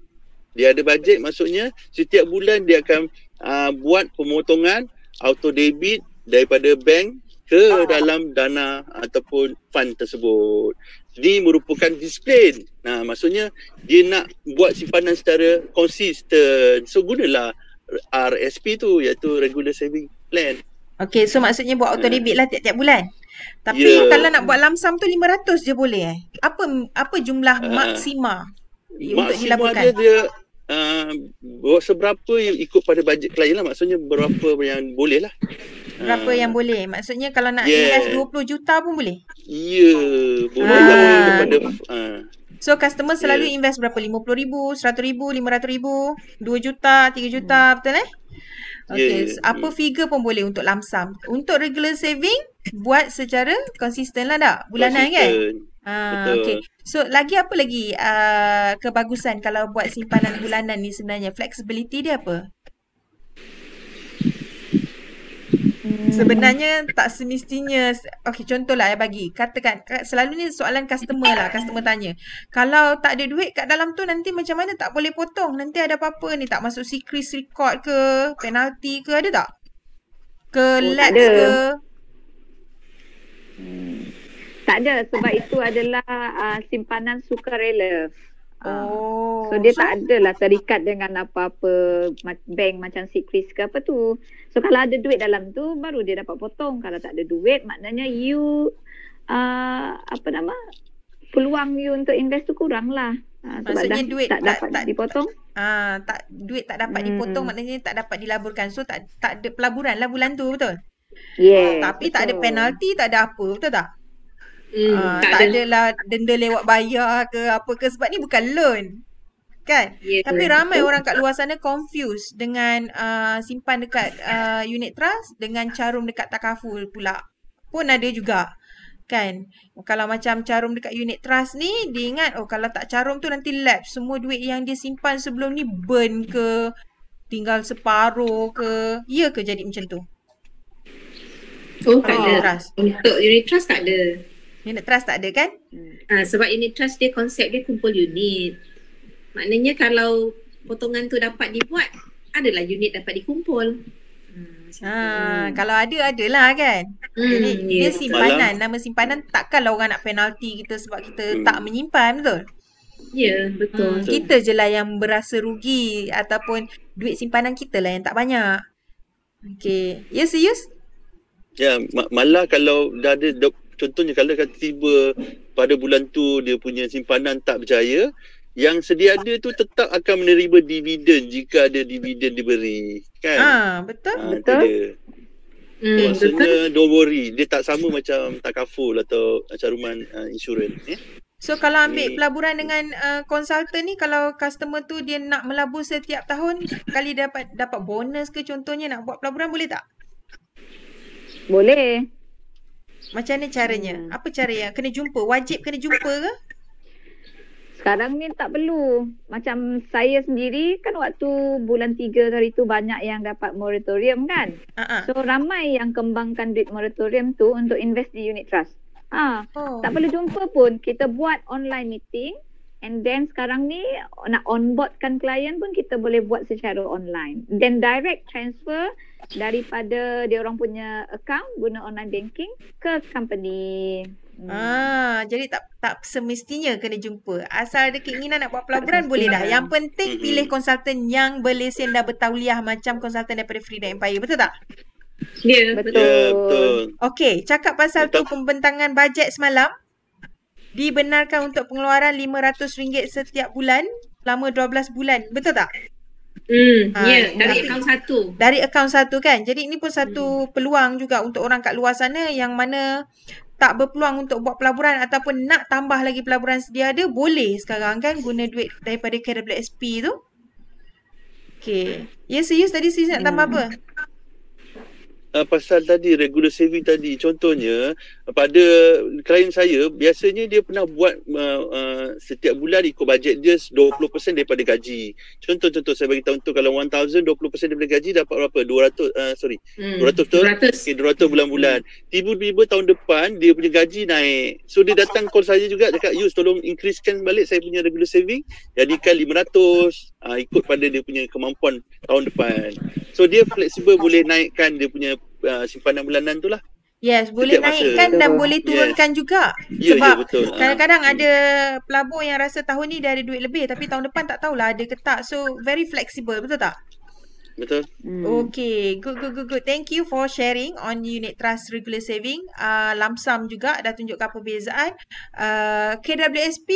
Dia ada bajet, maksudnya setiap bulan dia akan buat pemotongan auto debit daripada bank ke dalam dana ataupun fund tersebut. Ini merupakan disiplin. Maksudnya dia nak buat simpanan secara konsisten. So gunalah RSP tu, iaitu regular saving plan. Okay, so maksudnya buat auto debit lah tiap-tiap bulan. Tapi Ya. kalau nak buat lamsam tu 500 je boleh eh? Apa jumlah maksima untuk Maksima dilaburkan? dia seberapa ikut pada bajet klien lah. Maksudnya berapa yang boleh lah. Berapa yang boleh? Maksudnya kalau nak Yeah. invest 20 juta pun boleh? Ya, boleh lah kepada So customer selalu invest berapa? 50,000, 100,000, 500,000, 2 juta, 3 juta, betul eh? Okay, apa figure pun boleh untuk lamsam. Untuk regular saving, buat secara konsisten lah tak? Bulanan kan? Betul. Okay. So lagi apa lagi kebagusan kalau buat simpanan bulanan ni sebenarnya? Flexibility dia apa? Sebenarnya tak semestinya. Okay, contohlah bagi. Katakan, selalu ni soalan customer lah. Customer tanya. Kalau tak ada duit kat dalam tu nanti macam mana tak boleh potong? Nanti ada apa-apa ni? Tak masuk secret record ke? Penalty ke? Ada tak? Ke lapse ke? Tak ada, sebab itu adalah simpanan sukarela. Oh. So dia tak adalah terikat dengan apa-apa bank macam Secret ke apa tu. So kalau ada duit dalam tu baru dia dapat potong. Kalau tak ada duit maknanya you peluang you untuk invest tu kurang lah. Maksudnya duit tak dapat dipotong. Duit tak dapat dipotong maknanya tak dapat dilaburkan. So tak ada pelaburan lah bulan tu, betul? Yeah. Tapi tak ada penalty, tak ada apa, betul tak? Tak adalah denda lewat bayar ke apa ke, sebab ni bukan loan. Kan? Yeah, Tapi ramai orang kat luar sana confused dengan simpan dekat unit trust dengan carum dekat takaful pula. Pun ada juga. Kan? Kalau macam carum dekat unit trust ni, dia ingat kalau tak carum tu nanti lapse. Semua duit yang dia simpan sebelum ni burn ke, tinggal separuh ke. Ya ke jadi macam tu? Tak ada. Untuk unit trust tak ada. Unit trust tak ada kan? Sebab unit trust dia konsep dia kumpul unit. Maknanya kalau potongan tu dapat dibuat, adalah unit dapat dikumpul. Kalau adalah kan. Jadi dia simpanan, nama simpanan, takkanlah orang nak penalty kita sebab kita tak menyimpan, betul? Ya, betul. Kita je lah yang berasa rugi ataupun duit simpanan kita lah yang tak banyak. Okay. Ya, serius? Ya, malah kalau dah ada contohnya kalau tiba pada bulan tu dia punya simpanan tak berjaya, yang sedia ada tu tetap akan menerima dividen jika ada dividen diberi, kan? Betul. Betul. Maksudnya don't worry, dia tak sama macam takaful atau caruman insurans. So kalau ambil pelaburan dengan konsultan ni, kalau customer tu dia nak melabur setiap tahun, kali dapat bonus ke contohnya nak buat pelaburan, boleh tak? Boleh. Macam mana caranya? Apa cara yang kena jumpa? Wajib kena jumpa ke? Sekarang ni tak perlu. Macam saya sendiri kan waktu bulan 3 hari tu banyak yang dapat moratorium kan. So ramai yang kembangkan duit moratorium tu untuk invest di unit trust. Tak perlu jumpa pun. Kita buat online meeting. And then sekarang ni nak onboardkan klien pun kita boleh buat secara online. Then direct transfer daripada dia orang punya account guna online banking ke company. Jadi tak semestinya kena jumpa. Asal ada keinginan nak buat pelaburan boleh dah. Yang penting pilih konsultan yang berlesen dah bertauliah macam konsultan daripada Freedom Empire, betul tak? Ya, betul. Okey, cakap pasal tu pembentangan bajet semalam. Dibenarkan untuk pengeluaran RM500 setiap bulan selama 12 bulan. Betul tak? Dari akaun satu. Dari akaun satu kan. Jadi ini pun satu peluang juga untuk orang kat luar sana yang mana tak berpeluang untuk buat pelaburan ataupun nak tambah lagi pelaburan sedia ada, boleh sekarang kan guna duit daripada KWSP tu. Okay. Ya, serius tadi nak tambah apa? Pasal tadi regular saving tadi, contohnya pada klien saya biasanya dia pernah buat setiap bulan ikut bajet dia 20% daripada gaji. Contoh saya bagi tahu, untuk kalau 1000 20% daripada gaji dapat berapa? 200 betul? 200 bulan-bulan. Tiba-tiba tahun depan dia punya gaji naik. So dia datang call saya juga, cakap, "Yus, tolong increasekan balik saya punya regular saving, jadikan 500 ikut pada dia punya kemampuan tahun depan." So dia fleksibel, boleh naikkan dia punya simpanan bulanan tu lah. Yes, boleh naikkan dan boleh turunkan juga. Sebab betul. Kadang-kadang ada pelabur yang rasa tahun ni dia ada duit lebih tapi tahun depan tak tahulah ada ke tak. So very flexible, betul tak? Betul. Okay, good. Thank you for sharing on unit trust regular saving. Lump sum juga dah tunjukkan perbezaan. KWSP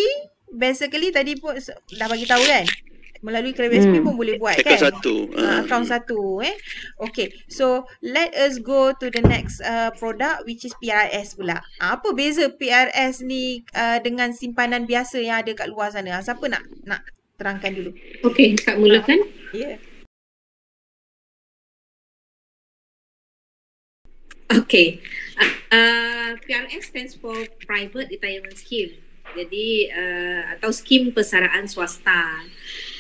basically tadi pun dah bagi tahu kan. Melalui KWSP pun boleh buat Account kan. satu. Account satu Okay, so let us go to the next product which is PRS pula. Apa beza PRS ni dengan simpanan biasa yang ada kat luar sana? Siapa nak terangkan dulu? Okey, Kak mulakan. Ya. Okay, PRS stands for Private Retirement Scheme. Jadi atau skim persaraan swasta.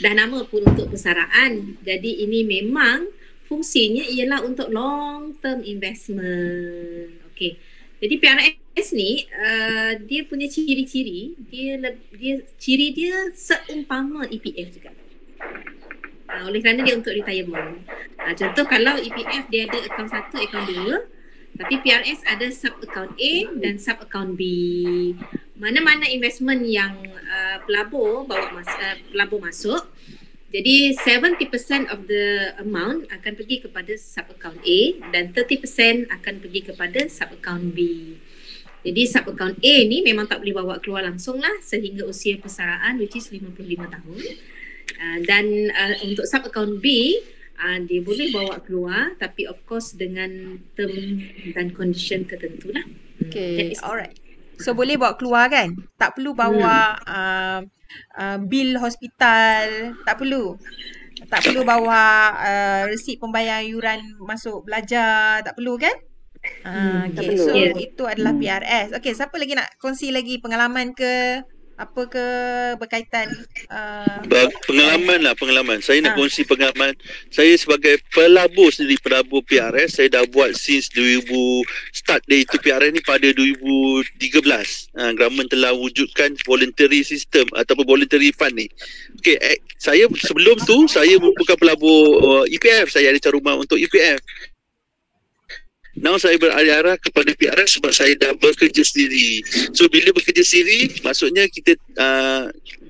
Dah nama pun untuk persaraan. Jadi ini memang fungsinya ialah untuk long term investment. Okay. Jadi PRS ni dia punya ciri-ciri, ciri dia seumpama EPF juga. Oleh kerana dia untuk retirement. Contoh kalau EPF dia ada akaun 1, akaun 2, tapi PRS ada sub account A dan sub account B. Mana-mana investment yang pelabur masuk, jadi 70% of the amount akan pergi kepada sub account A dan 30% akan pergi kepada sub account B. Jadi sub account A ni memang tak boleh bawa keluar langsung lah sehingga usia persaraan which is 55 tahun. Dan untuk sub account B dia boleh bawa keluar tapi of course dengan term dan condition tertentu lah. Okay, alright. So boleh bawa keluar kan? Tak perlu bawa bil hospital, tak perlu. Tak perlu bawa resit pembayaran yuran masuk belajar, tak perlu kan? Okay, so itu adalah PRS. Okay, siapa lagi nak kongsi lagi pengalaman ke? Apa ke berkaitan pengalaman. Saya nak kongsi pengalaman. Saya sebagai pelabur sendiri, pelabur PRS, saya dah buat since 2000, start day itu PRS ni pada 2013. Government telah wujudkan voluntary system ataupun voluntary fund ni. Okey, saya sebelum tu saya bukan pelabur EPF, saya ada caruman untuk EPF. Now saya beralih-arah kepada PRS sebab saya dah bekerja sendiri. So bila bekerja sendiri, maksudnya kita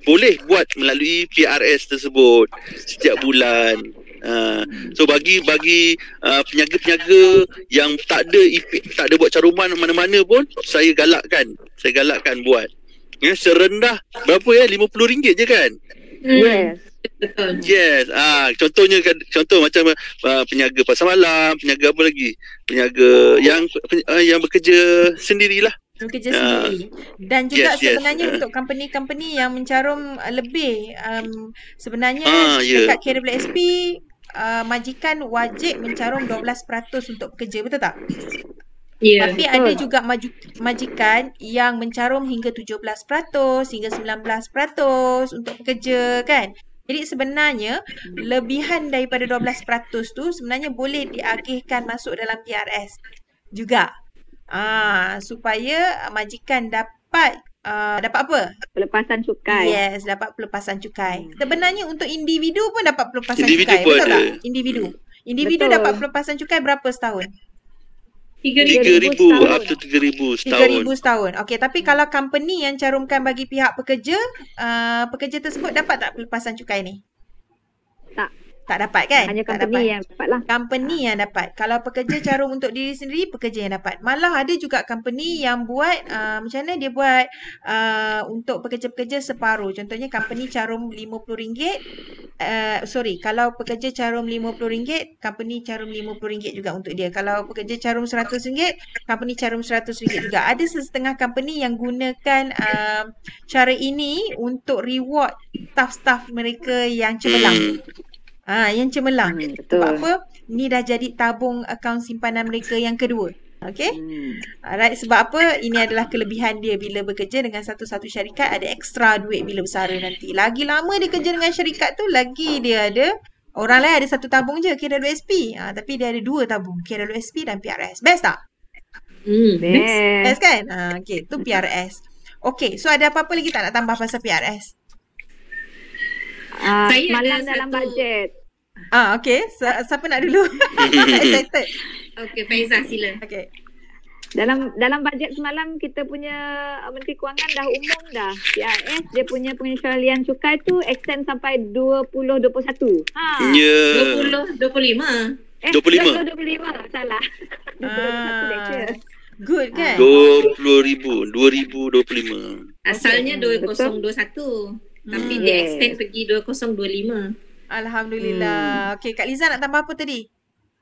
boleh buat melalui PRS tersebut setiap bulan. So bagi peniaga-peniaga yang tak ada buat caruman mana-mana pun, saya galakkan buat. Serendah berapa RM50 je kan? Yes. Yes. Contoh macam peniaga pasar malam, peniaga apa lagi? Peniaga yang bekerja sendirilah. Bekerja sendiri. Dan juga sebenarnya untuk company-company yang mencarum lebih sebenarnya dekat KWSP majikan wajib mencarum 12% untuk pekerja, betul tak? Yeah, tapi betul. Ada juga majikan yang mencarum hingga 17% hingga 19% untuk pekerja kan. Jadi sebenarnya lebihan daripada 12% tu sebenarnya boleh diagihkan masuk dalam PRS juga. Supaya majikan dapat apa? Pelepasan cukai. Yes, dapat pelepasan cukai. Sebenarnya untuk individu pun dapat pelepasan individu cukai, betul ada. Tak? Individu dapat pelepasan cukai berapa setahun? 3,000 up to 3,000 setahun. 3,000 setahun. Okey, tapi kalau company yang carumkan bagi pihak pekerja, pekerja tersebut dapat tak pelepasan cukai ni? Tak dapat kan? Hanya company yang dapat lah. Company yang dapat. Kalau pekerja carum untuk diri sendiri, pekerja yang dapat. Malah ada juga company yang buat, macam mana dia buat untuk pekerja-pekerja separuh. Contohnya company carum RM50. Kalau pekerja carum RM50, company carum RM50 juga untuk dia. Kalau pekerja carum RM100, company carum RM100 juga. Ada setengah company yang gunakan cara ini untuk reward staff-staff mereka yang cemerlang. Yang cemerlang. Sebab apa? Ni dah jadi tabung akaun simpanan mereka yang kedua. Okay? Alright, sebab apa? Ini adalah kelebihan dia bila bekerja dengan satu-satu syarikat, ada ekstra duit bila bersara nanti. Lagi lama dia kerja dengan syarikat tu, lagi dia ada, orang lain ada satu tabung je, KWSP. Tapi dia ada dua tabung, KWSP dan PRS. Best tak? Best kan? Okay, tu PRS. Okay, so ada apa-apa lagi tak nak tambah pasal PRS? Saya malam dalam bajet. Okay. Siapa nak dulu? Excited. Okay, Faizah sila. Okay. Dalam bajet semalam kita punya Menteri Kewangan dah umum dah. PRS dia punya pengecualian cukai tu extend sampai 2021. Ya. 2025. 25. 2025 salah. 2021 lecture. Good kan? 20,000. 2025. Asalnya betul. 2021. Tapi dia Yes. extend pergi 2025. Alhamdulillah. Okey, Kak Liza nak tambah apa tadi?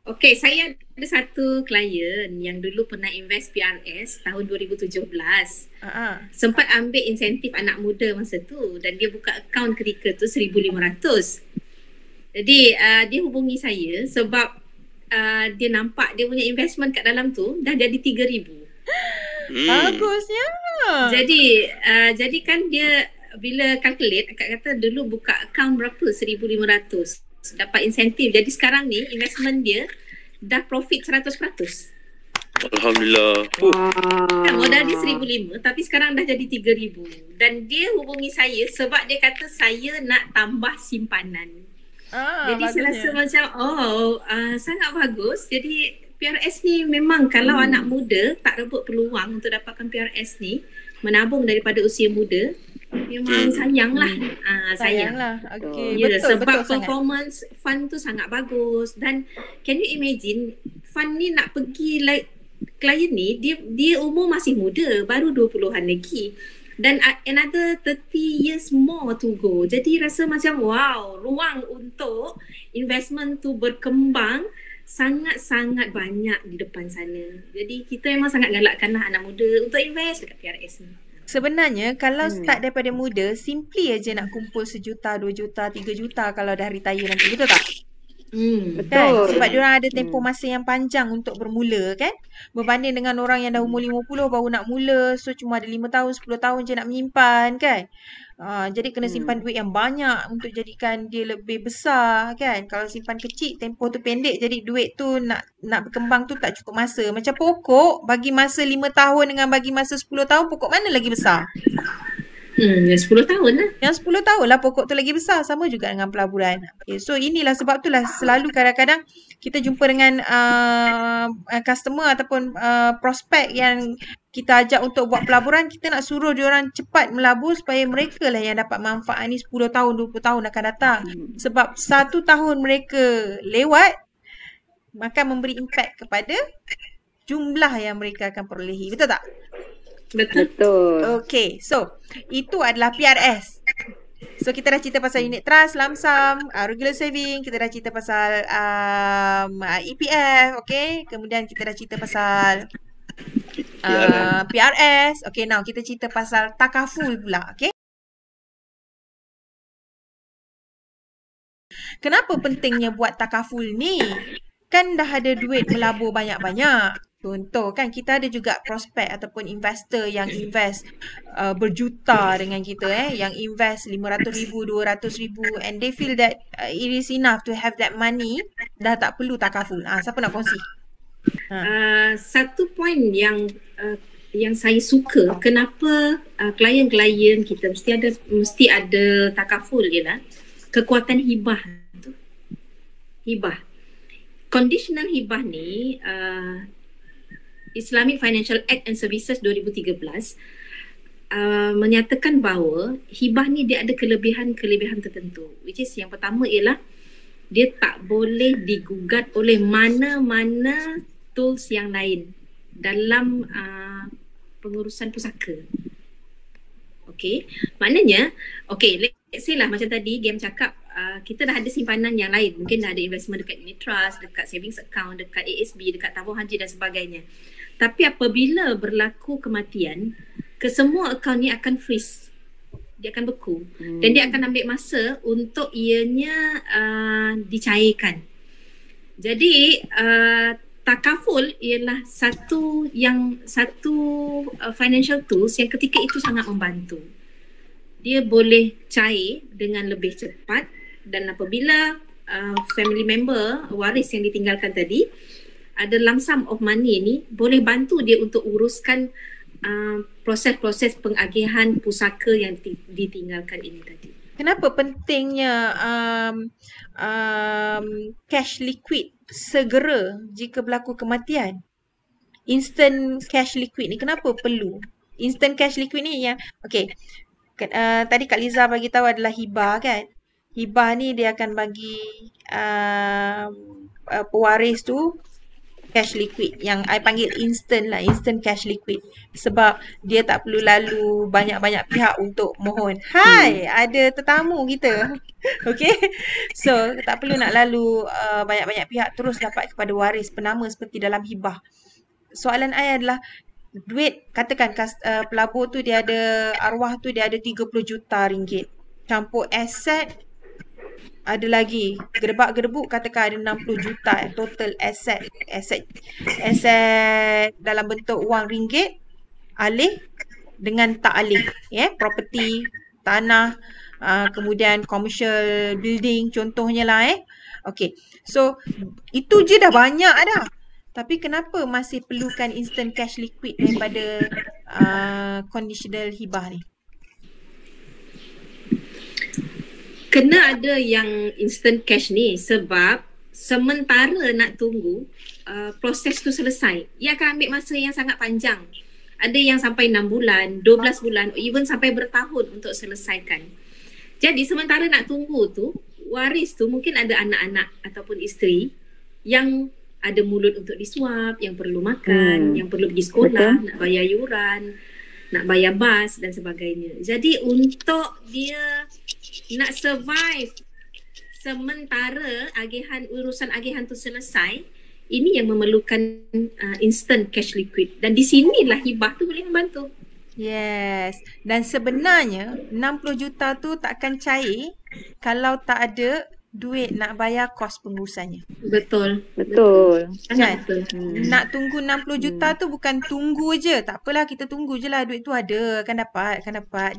Okey, saya ada satu klien yang dulu pernah invest PRS tahun 2017. Sempat ambil insentif anak muda masa tu dan dia buka akaun ketika tu 1,500. Jadi dia hubungi saya sebab dia nampak dia punya investment kat dalam tu dah jadi 3,000. Bagusnya. Jadi kan dia bila calculate akak kata dulu buka akaun berapa 1,500 dapat insentif. Jadi sekarang ni investment dia dah profit 100%. Alhamdulillah. Kan modal dia 1,500 tapi sekarang dah jadi 3,000. Dan dia hubungi saya sebab dia kata saya nak tambah simpanan. Jadi saya rasa macam sangat bagus. Jadi PRS ni memang kalau anak muda tak rebut peluang untuk dapatkan PRS ni, menabung daripada usia muda, memang sayang lah. Sayang. Okey, Ya, betul sebab betul sangat. performance fund tu sangat bagus. Dan can you imagine fund ni nak pergi like klien ni dia umur masih muda, baru 20-an lagi. Dan another 30 years more to go. Jadi rasa macam wow, ruang untuk investment tu berkembang sangat-sangat banyak di depan sana. Jadi kita memang sangat galakkanlah anak muda untuk invest dekat PRS ni. Sebenarnya kalau start daripada muda, simply aja nak kumpul 1 juta, 2 juta, 3 juta kalau dah retire nanti. Betul tak? Betul. Kan? Sebab diorang ada tempoh masa yang panjang untuk bermula kan. Berbanding dengan orang yang dah umur 50 baru nak mula. So cuma ada 5 tahun, 10 tahun je nak menyimpan kan. Jadi kena simpan duit yang banyak untuk jadikan dia lebih besar kan. Kalau simpan kecil, tempoh tu pendek. Jadi duit tu nak berkembang tu tak cukup masa. Macam pokok, bagi masa 5 tahun dengan bagi masa 10 tahun, pokok mana lagi besar? 10 tahun lah. Yang 10 tahun lah pokok tu lagi besar. Sama juga dengan pelaburan. Okay, so inilah sebab itulah selalu kadang-kadang kita jumpa dengan customer ataupun prospek yang kita ajak untuk buat pelaburan. Kita nak suruh diorang cepat melabur supaya mereka lah yang dapat manfaat ni 10 tahun, 20 tahun akan datang. Sebab 1 tahun mereka lewat akan memberi impact kepada jumlah yang mereka akan perolehi. Betul tak? Betul. Okay, so itu adalah PRS. So kita dah cerita pasal unit trust, lump sum, regular saving, kita dah cerita pasal EPF, okay. Kemudian kita dah cerita pasal PRS. Okay, now kita cerita pasal takaful pula, okay. Kenapa pentingnya buat takaful ni? Kan dah ada duit melabur banyak-banyak. Contoh kan kita ada juga prospek ataupun investor yang invest berjuta dengan kita yang invest 500,000, 200,000 and they feel that it is enough to have that money, dah tak perlu takaful. Siapa nak kongsi? Satu point yang saya suka kenapa klien-klien kita mesti ada takaful ialah kekuatan hibah tu. Hibah. Conditional hibah ni Islamic Financial Act and Services 2013 menyatakan bahawa hibah ni dia ada kelebihan-kelebihan tertentu, which is yang pertama ialah dia tak boleh digugat oleh mana-mana tools yang lain dalam pengurusan pusaka. Okay, maknanya let's say lah macam tadi Game cakap, kita dah ada simpanan yang lain, mungkin dah ada investment dekat unit trust, dekat savings account, dekat ASB, dekat tabung haji dan sebagainya. Tapi apabila berlaku kematian, kesemua akaun ni akan freeze. Dia akan beku. Dan dia akan ambil masa untuk ianya dicairkan. Jadi takaful ialah satu financial tools yang ketika itu sangat membantu. Dia boleh cair dengan lebih cepat dan apabila family member, waris yang ditinggalkan tadi, ada lump sum of money ni, boleh bantu dia untuk uruskan proses-proses pengagihan pusaka yang ditinggalkan ini tadi. Kenapa pentingnya cash liquid segera jika berlaku kematian? instant cash liquid ni kenapa perlu? Instant cash liquid ni yang okey. Tadi Kak Liza bagi tahu adalah hibah kan. Hibah ni dia akan bagi pewaris tu cash liquid yang I panggil instant lah, instant cash liquid. Sebab dia tak perlu lalu banyak-banyak pihak untuk mohon. Hai, ada tetamu kita. Okay. So, tak perlu nak lalu banyak-banyak pihak terus dapat kepada waris penama seperti dalam hibah. Soalan I adalah duit, katakan pelabur tu dia ada, arwah tu dia ada 30 juta ringgit. Campur aset, ada lagi gerbak-gerbuk katakan ada 60 juta total aset dalam bentuk wang ringgit, alih dengan tak alih, property, tanah, kemudian commercial building contohnya lah. Okay, so itu je dah banyak dah. Tapi kenapa masih perlukan instant cash liquid daripada conditional hibah ni? Kena ada yang instant cash ni sebab sementara nak tunggu proses tu selesai, ia akan ambil masa yang sangat panjang. Ada yang sampai 6 bulan, 12 bulan, even sampai bertahun untuk selesaikan. Jadi sementara nak tunggu tu, waris tu mungkin ada anak-anak ataupun isteri yang ada mulut untuk disuap, yang perlu makan, yang perlu pergi sekolah, nak bayar yuran, nak bayar bas dan sebagainya. Jadi untuk dia nak survive sementara urusan agihan tu selesai, ini yang memerlukan instant cash liquid. Dan di sinilah hibah tu boleh membantu. Yes. Dan sebenarnya 60 juta tu takkan cair kalau tak ada duit nak bayar kos pengurusannya. Betul. Kan? Nak tunggu 60 juta tu bukan tunggu je. Tak apalah, kita tunggu je lah, duit tu ada, akan dapat.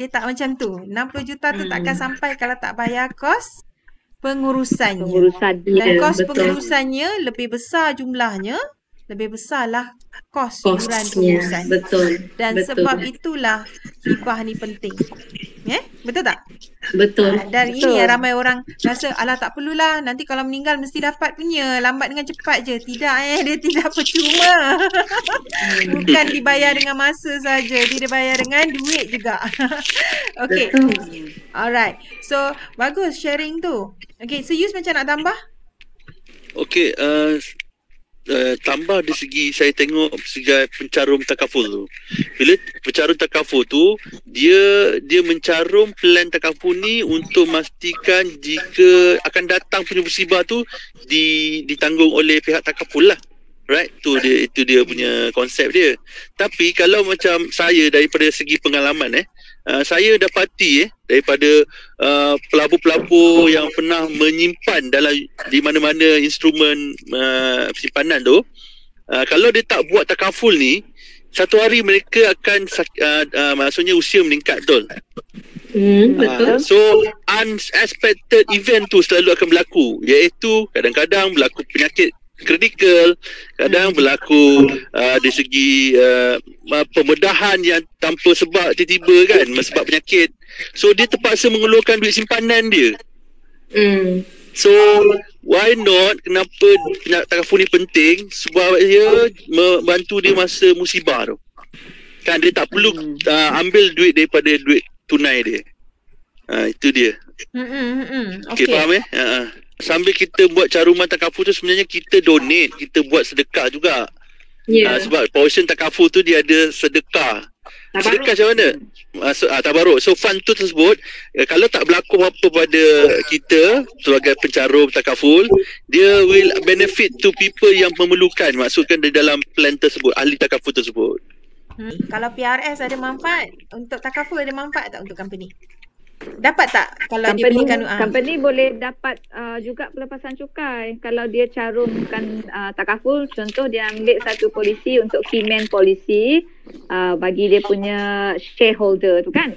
Dia tak macam tu. 60 juta tu takkan sampai kalau tak bayar kos pengurusannya. Dan kos pengurusannya lebih besar jumlahnya, lebih besarlah kos yuran pengurusan. Dan sebab itulah hibah ni penting. Betul tak? Betul. Dan ini yang ramai orang rasa, alah tak perlulah, nanti kalau meninggal mesti dapat punya, lambat dengan cepat je. Tidak, dia tidak percuma. Bukan dibayar dengan masa saja, dia dibayar dengan duit juga. Okay. Alright. So, bagus sharing tu. Okay, so Yus macam nak tambah? Okay, tambah dari segi saya tengok segi pencarum takaful tu. Bila pencarum takaful tu, dia mencarum plan takaful ni untuk memastikan jika akan datang punya musibah tu ditanggung oleh pihak takaful lah. Right? Itu dia punya konsep dia. Tapi kalau macam saya daripada segi pengalaman saya dapati daripada pelabur-pelabur yang pernah menyimpan di mana-mana instrumen simpanan tu, kalau dia tak buat takaful ni, satu hari mereka akan maksudnya usia meningkat, betul? Betul. So unexpected event tu selalu akan berlaku, iaitu kadang-kadang berlaku penyakit kritikal, kadang berlaku dari segi pembedahan yang tanpa sebab tiba-tiba kan, sebab penyakit. So dia terpaksa mengeluarkan duit simpanan dia. So why not, kenapa takaful ni penting? Sebab dia membantu dia masa musibah tu. Kan dia tak perlu ambil duit daripada duit tunai dia. Itu dia. Okay, faham sambil kita buat caruman takaful tu, sebenarnya kita donate, kita buat sedekah juga. Sebab portion takaful tu dia ada sedekah. Sedekah macam mana? Tabaruk. So fund tu tersebut, kalau tak berlaku apa pada kita sebagai pencarum takaful, dia will benefit to people yang memerlukan, maksudkan di dalam plan tersebut, ahli takaful tersebut. Kalau PRS ada manfaat untuk takaful, ada manfaat tak untuk company? Dapat tak kalau dia berikan company boleh dapat juga pelepasan cukai kalau dia carumkan takaful. Contoh dia ambil satu polisi untuk key man polisi bagi dia punya shareholder tu kan.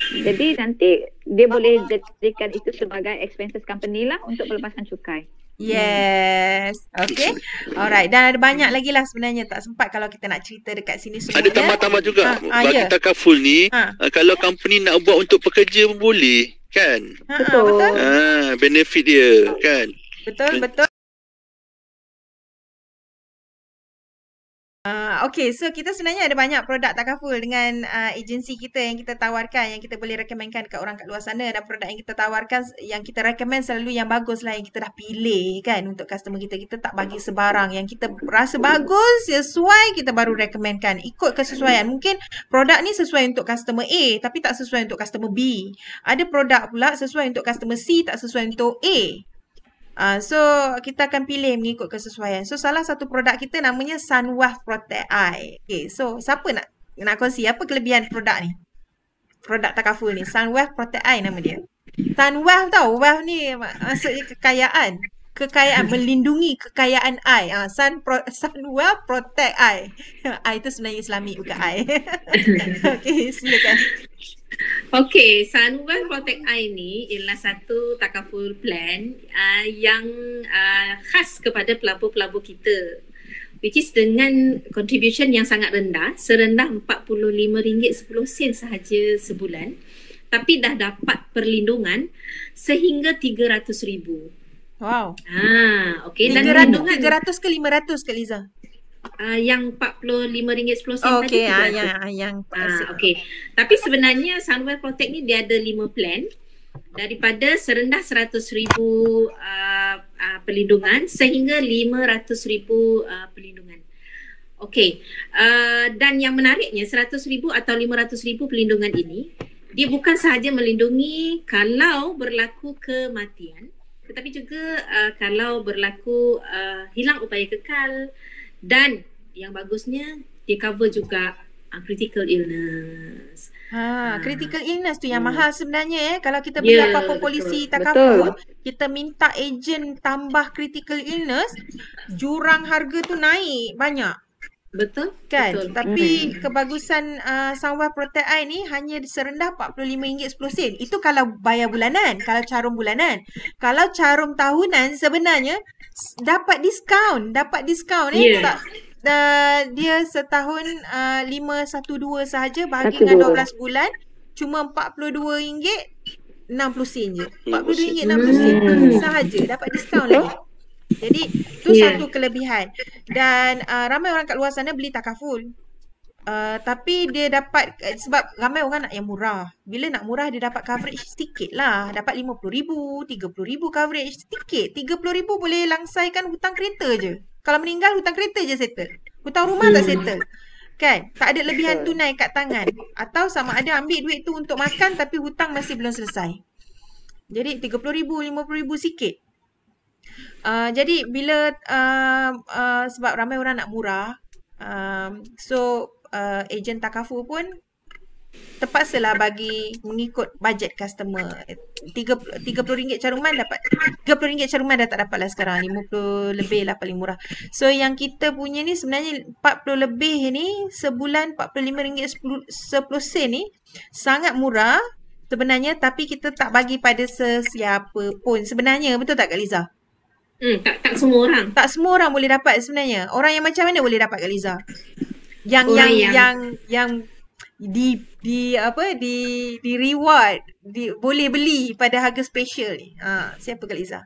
Jadi nanti dia boleh jadikan itu sebagai expenses company lah untuk pelepasan cukai. Yes. Okay. Alright. Dan ada banyak lagi lah sebenarnya. Tak sempat kalau kita nak cerita dekat sini semua. Ada tambah-tambah juga. Bagi takaful ni, kalau company nak buat untuk pekerja pun boleh. Kan? Betul. Benefit dia. Kan? Betul. Okay, so kita sebenarnya ada banyak produk takaful dengan agensi kita yang kita tawarkan, yang kita boleh rekomenkan kat orang kat luar sana, dan produk yang kita tawarkan, yang kita recommend selalu yang bagus lah, yang kita dah pilih kan untuk customer kita. Kita tak bagi sebarang, yang kita rasa bagus, sesuai, kita baru recommendkan. Ikut kesesuaian. Mungkin produk ni sesuai untuk customer A tapi tak sesuai untuk customer B. Ada produk pula sesuai untuk customer C, tak sesuai untuk A. So kita akan pilih mengikut kesesuaian. So salah satu produk kita namanya Sunwealth Protect Eye. Okay, so siapa nak kongsi apa kelebihan produk ni? Produk takaful ni, Sunwealth Protect Eye nama dia. Sunwealth tau, wealth ni maksudnya kekayaan. Kekayaan, melindungi kekayaan eye. Sunwealth Protect Eye. Eye tu sebenarnya Islami, bukan eye. Okay, silakan. Okay, Sunwealth Protect Eye ni ialah satu takaful plan yang khas kepada pelabur-pelabur kita, which is dengan contribution yang sangat rendah, serendah RM45.10 sahaja sebulan, tapi dah dapat perlindungan sehingga RM300,000. Wow. Okay. Dan perlindungan 300 ke 500 Kak Liza? Yang RM45.10 okay, tadi. Okay. Tapi sebenarnya Sunwealth Protect ni dia ada 5 plan, daripada serendah RM100,000 perlindungan sehingga RM500,000 perlindungan. Okay. Dan yang menariknya RM100,000 atau RM500,000 perlindungan ini, dia bukan sahaja melindungi kalau berlaku kematian, tetapi juga kalau berlaku hilang upaya kekal, dan yang bagusnya dia cover juga critical illness. Critical illness tu yang mahal sebenarnya kalau kita beli apa-apa polisi takaful, kita minta ejen tambah critical illness, jurang harga tu naik banyak. Betul kan? Betul. Tapi kebagusan Sunwealth Protect Eye ni hanya serendah RM45.10. Itu kalau bayar bulanan, kalau carum bulanan. Kalau carum tahunan sebenarnya dapat diskaun Yeah. Dia setahun 512 sahaja bahagi dengan 12 bulan cuma RM42.60 je. RM42.60 sahaja dapat diskaun lagi. Jadi tu satu kelebihan. Dan ramai orang kat luar sana beli takaful. Tapi dia dapat, sebab ramai orang nak yang murah. Bila nak murah dia dapat coverage sikit lah. Dapat RM50,000, RM30,000 coverage sikit. RM30,000 boleh langsaikan hutang kereta je. Kalau meninggal hutang kereta je settle. Hutang rumah tak settle. Kan? Tak ada lebihan tunai kat tangan. Atau sama ada ambil duit tu untuk makan tapi hutang masih belum selesai. Jadi RM30,000, RM50,000 sikit. Jadi bila sebab ramai orang nak murah, so ejen takaful pun terpaksalah bagi mengikut bajet customer. RM30 caruman dapat, RM30 caruman dah tak dapat lah sekarang, RM50 lebih lah paling murah. So yang kita punya ni sebenarnya RM40 lebih ni sebulan, RM45.10 ni sangat murah sebenarnya, tapi kita tak bagi pada sesiapa pun sebenarnya. Betul tak Kak Liza? Tak semua orang. Tak semua orang boleh dapat sebenarnya. Orang yang macam mana boleh dapat Kak Liza? Yang di reward, boleh beli pada harga special ni. Siapa Kak Liza?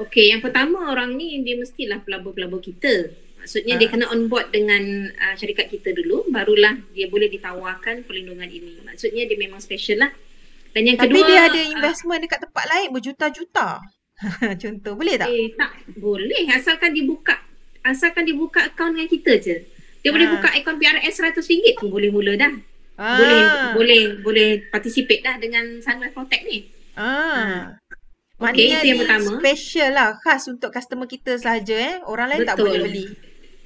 Okey, yang pertama orang ni dia mestilah pelabur-pelabur kita. Maksudnya dia kena on board dengan syarikat kita dulu, barulah dia boleh ditawarkan perlindungan ini. Maksudnya dia memang special lah. Dan yang kedua, tapi dia ada investment dekat tempat lain berjuta-juta. Contoh, boleh tak? Tak boleh, asalkan dibuka akaun dengan kita je. Dia boleh buka akaun PRS RM100 pun boleh mula dah. Boleh participate dah dengan Sunwealth Protect ni. Maknanya itu yang pertama, special lah, khas untuk customer kita saja. Orang lain tak boleh beli.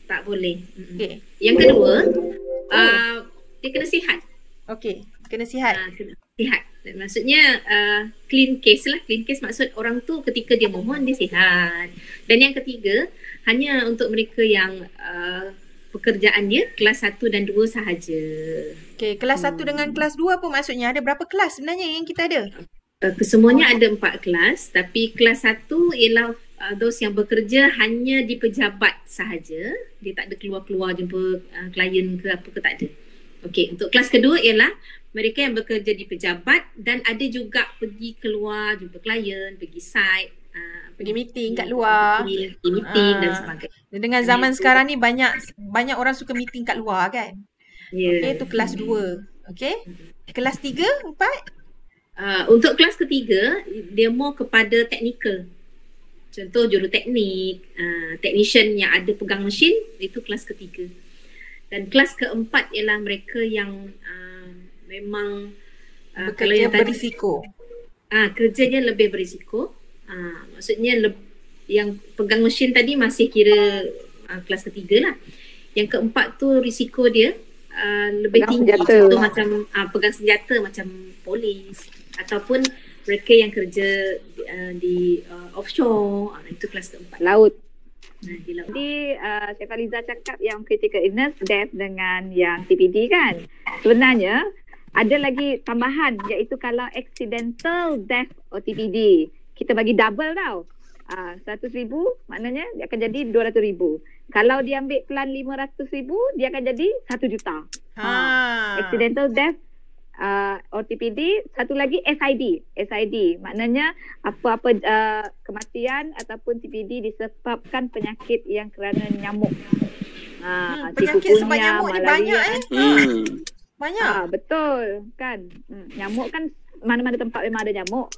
Tak boleh. Okay. Yang kedua, dia kena sihat. Okey, kena sihat. Sihat. Maksudnya clean case lah. Clean case maksud orang tu ketika dia mohon dia sihat. Dan yang ketiga, hanya untuk mereka yang pekerjaan dia kelas 1 dan 2 sahaja. Okey, kelas 1 dengan kelas 2 apa maksudnya? Ada berapa kelas sebenarnya yang kita ada? Kesemuanya ada 4 kelas, tapi kelas 1 ialah those yang bekerja hanya di pejabat sahaja. Dia tak ada keluar-keluar jumpa klien ke apa ke, tak ada. Okey, untuk kelas kedua ialah mereka yang bekerja di pejabat dan ada juga pergi keluar jumpa klien, pergi site, Pergi meeting kat luar. meeting dan Ah. sebagainya. Dengan zaman sekarang ni banyak orang suka meeting kat luar kan. Ya. Okey, tu kelas 2. Okey. Kelas 3, 4. Untuk kelas ketiga, dia more kepada teknikal. Contoh juruteknik, technician yang ada pegang mesin, itu kelas ketiga. Dan kelas keempat ialah mereka yang memang kalau Bekerja yang tadi berisiko. kerjanya lebih berisiko. Maksudnya yang pegang mesin tadi masih kira kelas ketiga lah. Yang keempat tu risiko dia lebih Pegang tinggi. senjata. Contoh macam pegang senjata macam polis ataupun mereka yang kerja di offshore, itu kelas keempat. Laut. Di laut. Jadi Chef Aliza cakap yang critical illness, death dengan yang TPD kan. Sebenarnya ada lagi tambahan iaitu kalau accidental death or TPD, kita bagi double tau. 100,000 maknanya dia akan jadi 200,000. Kalau dia ambil plan 500,000 dia akan jadi 1 juta. Accidental death or TPD. Satu lagi SID maknanya apa-apa kematian ataupun TPD disebabkan penyakit yang kerana nyamuk. Penyakit sebab nyamuk ni banyak Banyak. Betul kan. Nyamuk kan mana-mana tempat memang ada nyamuk.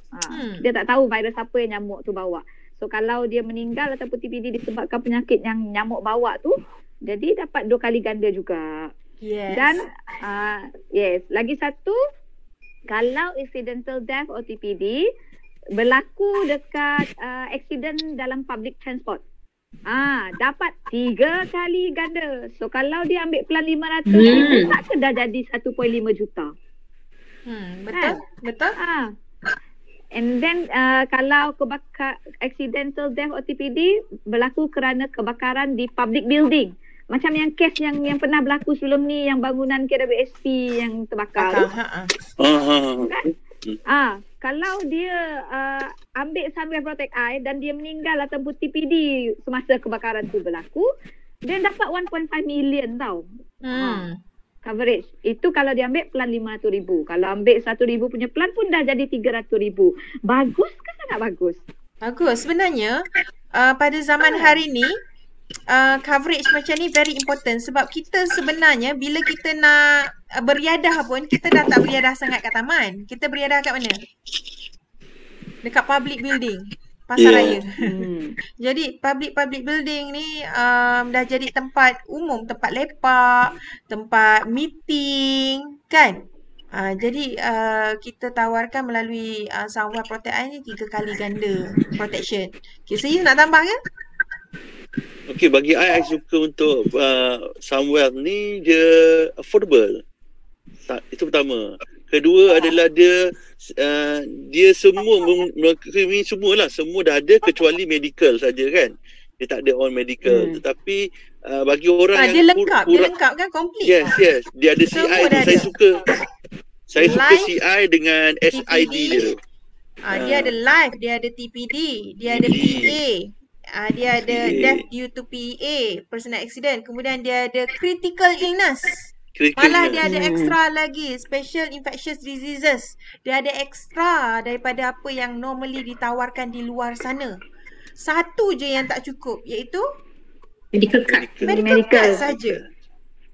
Dia tak tahu virus apa yang nyamuk tu bawa. So kalau dia meninggal ataupun TPD disebabkan penyakit yang nyamuk bawa tu, jadi dapat 2 kali ganda juga. Yes. Dan lagi satu, kalau accidental death or TPD berlaku dekat accident dalam public transport, dapat 3 kali ganda. So kalau dia ambil plan 500,000, tak dah jadi 1.5 juta. Betul. And then kalau accidental death or TPD berlaku kerana kebakaran di public building. Macam yang kes yang pernah berlaku sebelum ni, yang bangunan KWSP yang terbakar tu. Kan? Kalau dia ambil Sunwave Protect Eye dan dia meninggal ataupun TPD semasa kebakaran tu berlaku, dia dapat 1.5 million tau. Coverage. Itu kalau dia ambil plan 500,000. Kalau ambil 100,000 punya plan pun dah jadi 300,000. Bagus ke sangat bagus? Bagus. Sebenarnya pada zaman hari ni coverage macam ni very important sebab kita sebenarnya bila kita nak beriadah pun kita dah tak beriadah sangat kat taman. Kita beriadah kat mana? Dekat public building. Pasar raya. Jadi public building ni dah jadi tempat umum, tempat lepak, tempat meeting kan. Jadi kita tawarkan melalui Sunwave Protect Eye ni 3 kali ganda protection. Okay, so you nak tambah ke? Okey, bagi I suka untuk Sunwave ni dia affordable. Itu pertama. Kedua adalah dia semua menghukumi semualah, semua dah ada kecuali medical saja kan. Dia tak ada all medical. Tetapi bagi orang dia yang lengkap kan, complete. Yes. Dia ada Semua CI tu, dah saya suka CI dengan SID dia tu. Dia ada live, dia ada TPD, dia ada PA. Dia ada death due to PA, personal accident. Kemudian dia ada critical illness. Malah dia ada extra lagi, special infectious diseases. Dia ada extra daripada apa yang normally ditawarkan di luar sana. Satu je yang tak cukup, iaitu medical card. Medical card saja.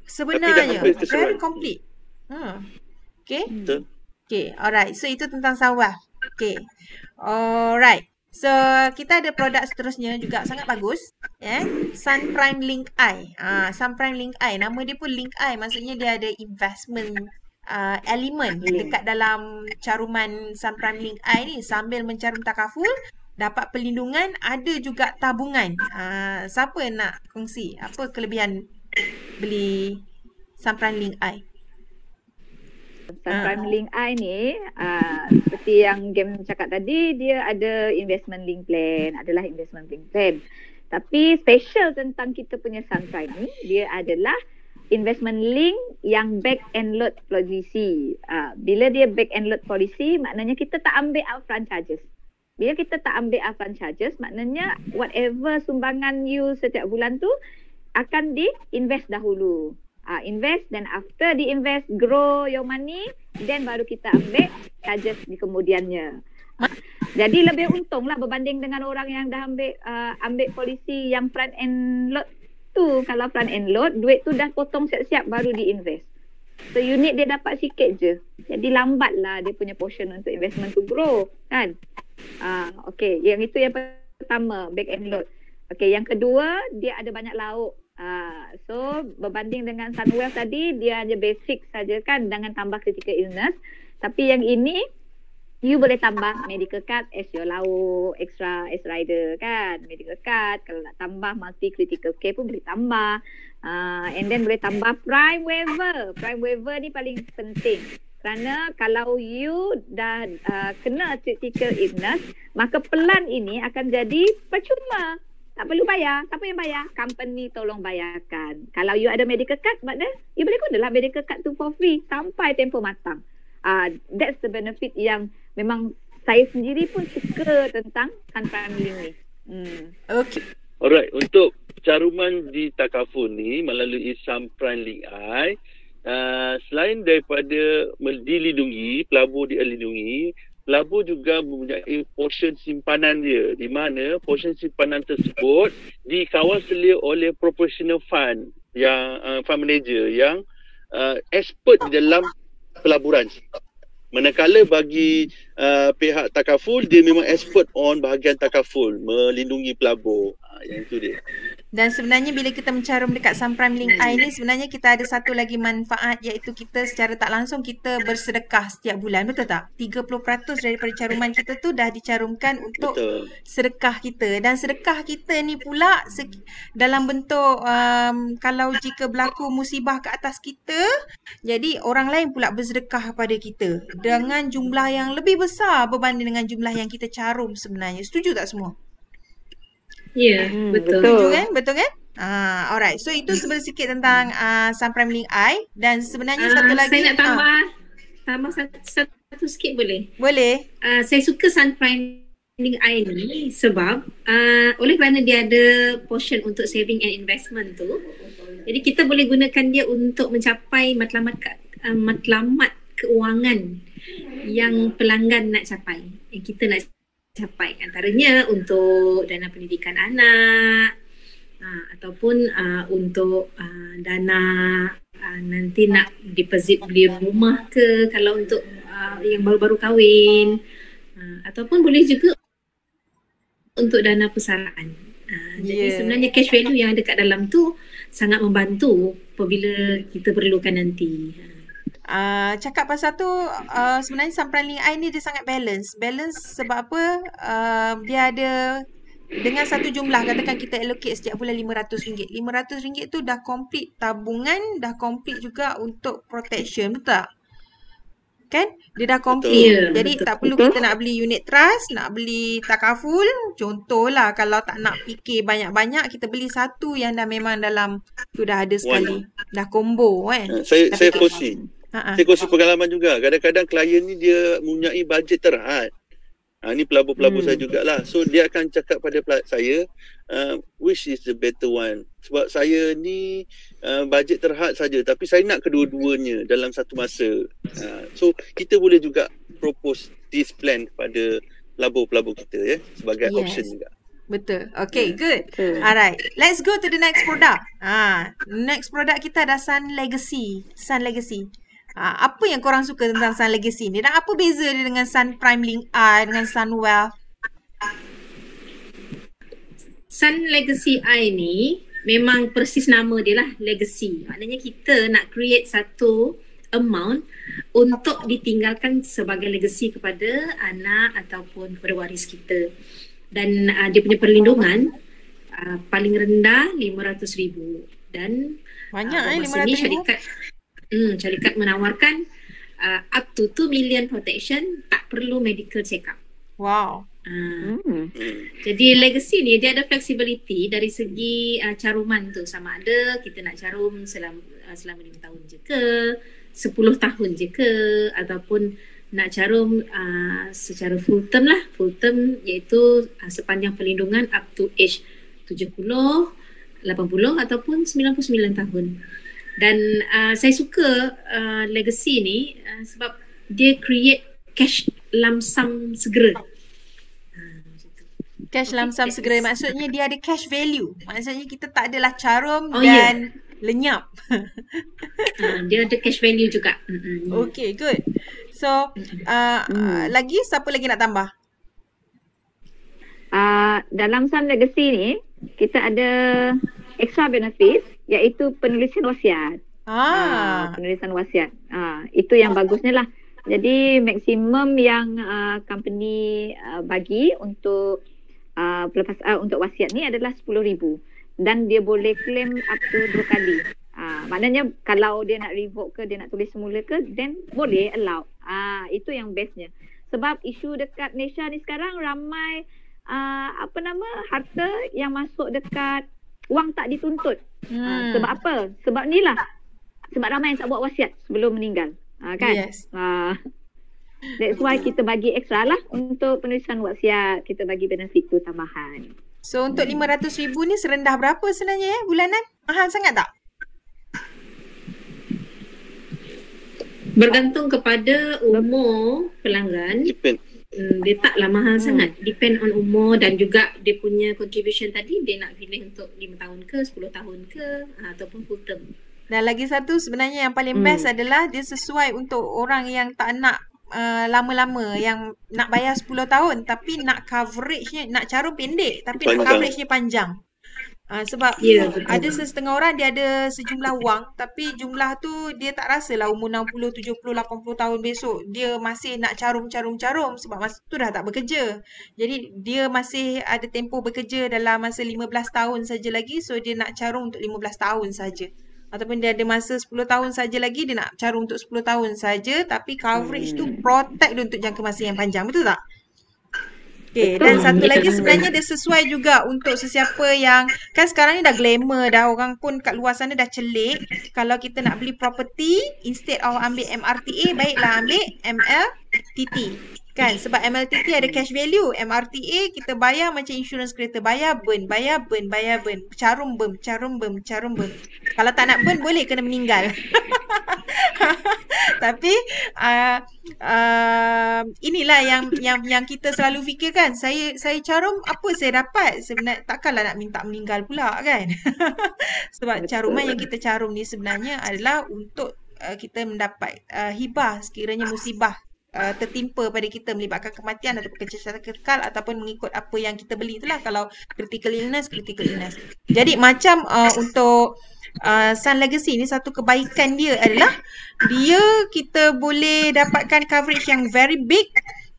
Sebenarnya very complete. Okay. Okay, alright. So itu tentang Sunwave. Okay. Alright. So kita ada produk seterusnya juga sangat bagus, Sun Prime Link Eye. Sun Prime Link Eye, nama dia pun Link Eye, maksudnya dia ada investment element dekat dalam caruman Sun Prime Link Eye ni. Sambil mencarum takaful, dapat perlindungan, ada juga tabungan. Siapa nak kongsi apa kelebihan beli Sun Prime Link Eye? Prime Link Eye ni seperti yang Game cakap tadi, dia ada investment link plan, adalah investment link plan. Tapi special tentang kita punya Sun Prime ni, dia adalah investment link yang back and load policy. Bila dia back and load policy, maknanya kita tak ambil upfront charges. Bila kita tak ambil upfront charges, maknanya whatever sumbangan you setiap bulan tu akan di-invest dahulu. Invest, dan after di-invest, grow your money, then baru kita ambil charges di kemudiannya. Jadi lebih untung lah berbanding dengan orang yang dah ambil polisi yang front end load tu. Kalau front end load, duit tu dah potong siap-siap baru diinvest. So unit dia dapat sikit je. Jadi lambat lah dia punya portion untuk investment tu grow kan. Okay, yang itu yang pertama, back end load. Okay, yang kedua dia ada banyak lauk. So berbanding dengan Sunwealth tadi dia hanya basic saja kan dengan tambah critical illness. Tapi yang ini you boleh tambah medical card as your lauk, extra as rider kan, medical card. Kalau nak tambah multi critical care pun boleh tambah. And then boleh tambah prime waiver. Prime waiver ni paling penting. Kerana kalau you dah kena critical illness, maka pelan ini akan jadi percuma. Tak perlu bayar. Siapa yang bayar? Company tolong bayarkan. Kalau you ada medical card, maknanya you boleh gunalah medical card tu for free sampai tempoh matang. That's the benefit yang memang saya sendiri pun suka tentang Sunprime Link ni. Okay. Alright, untuk caruman di Takaful ni melalui Sunprime Link I, selain daripada dilindungi, pelabur dilindungi, pelabur juga mempunyai portion simpanan dia, di mana portion simpanan tersebut dikawal selia oleh professional fund yang fund manager yang expert di dalam pelaburan. Manakala bagi pihak Takaful, dia memang expert on bahagian Takaful, melindungi pelabur. Yang itu dia. Dan sebenarnya bila kita mencarum dekat Sunprime Link I ni, sebenarnya kita ada satu lagi manfaat, iaitu kita secara tak langsung kita bersedekah setiap bulan, betul tak? 30% daripada caruman kita tu dah dicarumkan untuk sedekah kita. Dan sedekah kita ni pula dalam bentuk kalau jika berlaku musibah ke atas kita, jadi orang lain pula bersedekah pada kita dengan jumlah yang lebih besar berbanding dengan jumlah yang kita carum sebenarnya. Setuju tak semua? Ya, betul. Setuju kan? Betul kan? Alright. So itu sebenarnya sikit tentang Sunprime Link I. Dan sebenarnya satu lagi. Saya nak tambah satu sikit boleh? Boleh. Saya suka Sunprime Link I ni sebab oleh kerana dia ada portion untuk saving and investment tu, jadi kita boleh gunakan dia untuk mencapai matlamat keuangan yang pelanggan nak capai, yang kita nak capai, antaranya untuk dana pendidikan anak, ataupun untuk dana nanti nak deposit beli rumah ke, kalau untuk yang baru-baru kahwin, ataupun boleh juga untuk dana persaraan. Jadi sebenarnya cash value yang ada kat dalam tu sangat membantu apabila kita perlukan nanti. Cakap pasal tu, sebenarnya Sunprime Link I ni dia sangat balance sebab apa? Dia ada dengan satu jumlah, katakan kita allocate setiap bulan RM500. RM500 tu dah complete tabungan, dah complete juga untuk protection, betul tak? Kan? Dia dah complete. Jadi betul. Tak perlu kita nak beli unit trust, nak beli Takaful. Contohlah kalau tak nak fikir banyak-banyak, kita beli satu yang dah memang dalam tu dah ada sekali. Dah combo kan. Saya kongsi. Saya kongsi pengalaman juga. Kadang-kadang klien ni dia mempunyai bajet terhad. Ni pelabur-pelabur saya jugalah. So dia akan cakap pada saya, which is the better one. Sebab saya ni bajet terhad saja, tapi saya nak kedua-duanya dalam satu masa. So kita boleh juga propose this plan pada pelabur-pelabur kita sebagai option juga. Betul. Okay, good. Alright. Let's go to the next product. Next product kita ada Sun Legacy. Apa yang korang suka tentang Sun Legacy ni? Dan apa beza dia dengan Sunprime Link I, dengan Sunwealth? Sun Legacy I ni memang persis nama dia lah, legacy. Maknanya kita nak create satu amount untuk ditinggalkan sebagai legacy kepada anak ataupun kepada waris kita. Dan dia punya perlindungan paling rendah RM500,000. Dan banyak RM500,000. Syarikat menawarkan up to 2 million protection, tak perlu medical check-up. Wow. Jadi legacy ni dia ada flexibility dari segi caruman tu, sama ada kita nak carum selama 5 tahun je ke, 10 tahun je ke, ataupun nak carum secara full term lah. Full term iaitu sepanjang perlindungan up to age 70, 80 ataupun 99 tahun. Dan saya suka legacy ni sebab dia create cash lump sum segera. Cash lump sum segera maksudnya dia ada cash value. Maksudnya kita tak adalah carum Oh, dan lenyap. Dia ada cash value juga. Okay, good. So, lagi siapa lagi nak tambah? Dalam Sun Legacy ni, kita ada extra benefits iaitu penulisan wasiat. Penulisan wasiat. Itu yang bagusnya lah. Jadi maksimum yang company bagi untuk untuk wasiat ni adalah 10,000 dan dia boleh claim up to 2 kali. Maknanya kalau dia nak revoke ke, dia nak tulis semula ke, then boleh allow. Itu yang bestnya. Sebab isu dekat Malaysia ni sekarang ramai harta yang masuk dekat wang tak dituntut. Sebab apa? Sebab ni lah. Sebab ramai yang tak buat wasiat sebelum meninggal. Kan? Yes. That's why kita bagi extra lah untuk penulisan wasiat. Kita bagi benefit tu tambahan. So untuk 500,000 ni serendah berapa sebenarnya bulanan? Mahal sangat tak? Bergantung kepada umur pelanggan. Depend. Dia taklah mahal sangat. Depend on umur dan juga dia punya contribution tadi, dia nak pilih untuk 5 tahun ke, 10 tahun ke, ataupun full term. Dan lagi satu sebenarnya yang paling best adalah dia sesuai untuk orang yang tak nak lama-lama, yang nak bayar 10 tahun tapi nak coveragenya, nak carum pendek tapi nak coveragenya panjang. Sebab ada setengah orang dia ada sejumlah wang tapi jumlah tu dia tak rasalah umur 60, 70, 80 tahun besok dia masih nak carum sebab masa tu dah tak bekerja. Jadi dia masih ada tempoh bekerja dalam masa 15 tahun saja lagi, so dia nak carum untuk 15 tahun saja. Ataupun dia ada masa 10 tahun saja lagi, dia nak carum untuk 10 tahun saja tapi coverage tu protect dia untuk jangka masa yang panjang. Betul tak? Okay, dan satu lagi sebenarnya dia sesuai juga untuk sesiapa yang, kan sekarang ni dah glamour dah, orang pun kat luar sana dah celik. Kalau kita nak beli property, instead of ambil MRTA, baiklah ambil MLTT. Kan, sebab MLTT ada cash value. MRTA kita bayar macam insurans kereta, bayar burn. Carum burn. Kalau tak nak burn boleh kena meninggal. Tapi inilah yang kita selalu fikirkan. Saya carum, apa saya dapat? Sebenarnya takkanlah nak minta meninggal pula kan. Sebab caruman yang kita carum ni sebenarnya adalah untuk kita mendapat hibah sekiranya musibah tertimpa pada kita melibatkan kematian ataupun kecacatan kekal ataupun mengikut apa yang kita beli itulah. Kalau critical illness. Jadi macam untuk Sun Legacy ni, satu kebaikan dia adalah kita boleh dapatkan coverage yang very big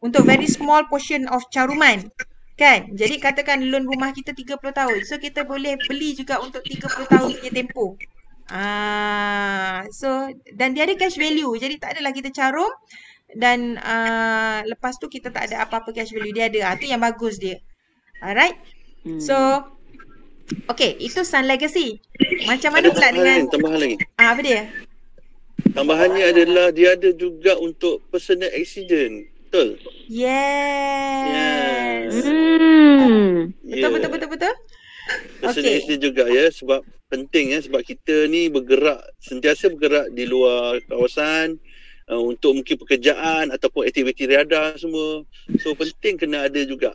untuk very small portion of caruman. Kan? Jadi katakan loan rumah kita 30 tahun. So kita boleh beli juga untuk 30 tahun punya tempoh. So dan dia ada cash value. Jadi tak adalah kita carum dan lepas tu kita tak ada apa-apa cash value. Dia ada. Tu yang bagus dia. Alright. So okay, itu Sun Legacy. Macam mana pula dengan tambahan lagi. apa dia? Tambahannya adalah dia ada juga untuk personal accident. Betul? Yes. Betul. Personal accident juga ya, sebab penting ya, sebab kita ni sentiasa bergerak di luar kawasan untuk mungkin pekerjaan ataupun aktiviti riadah semua. So penting kena ada juga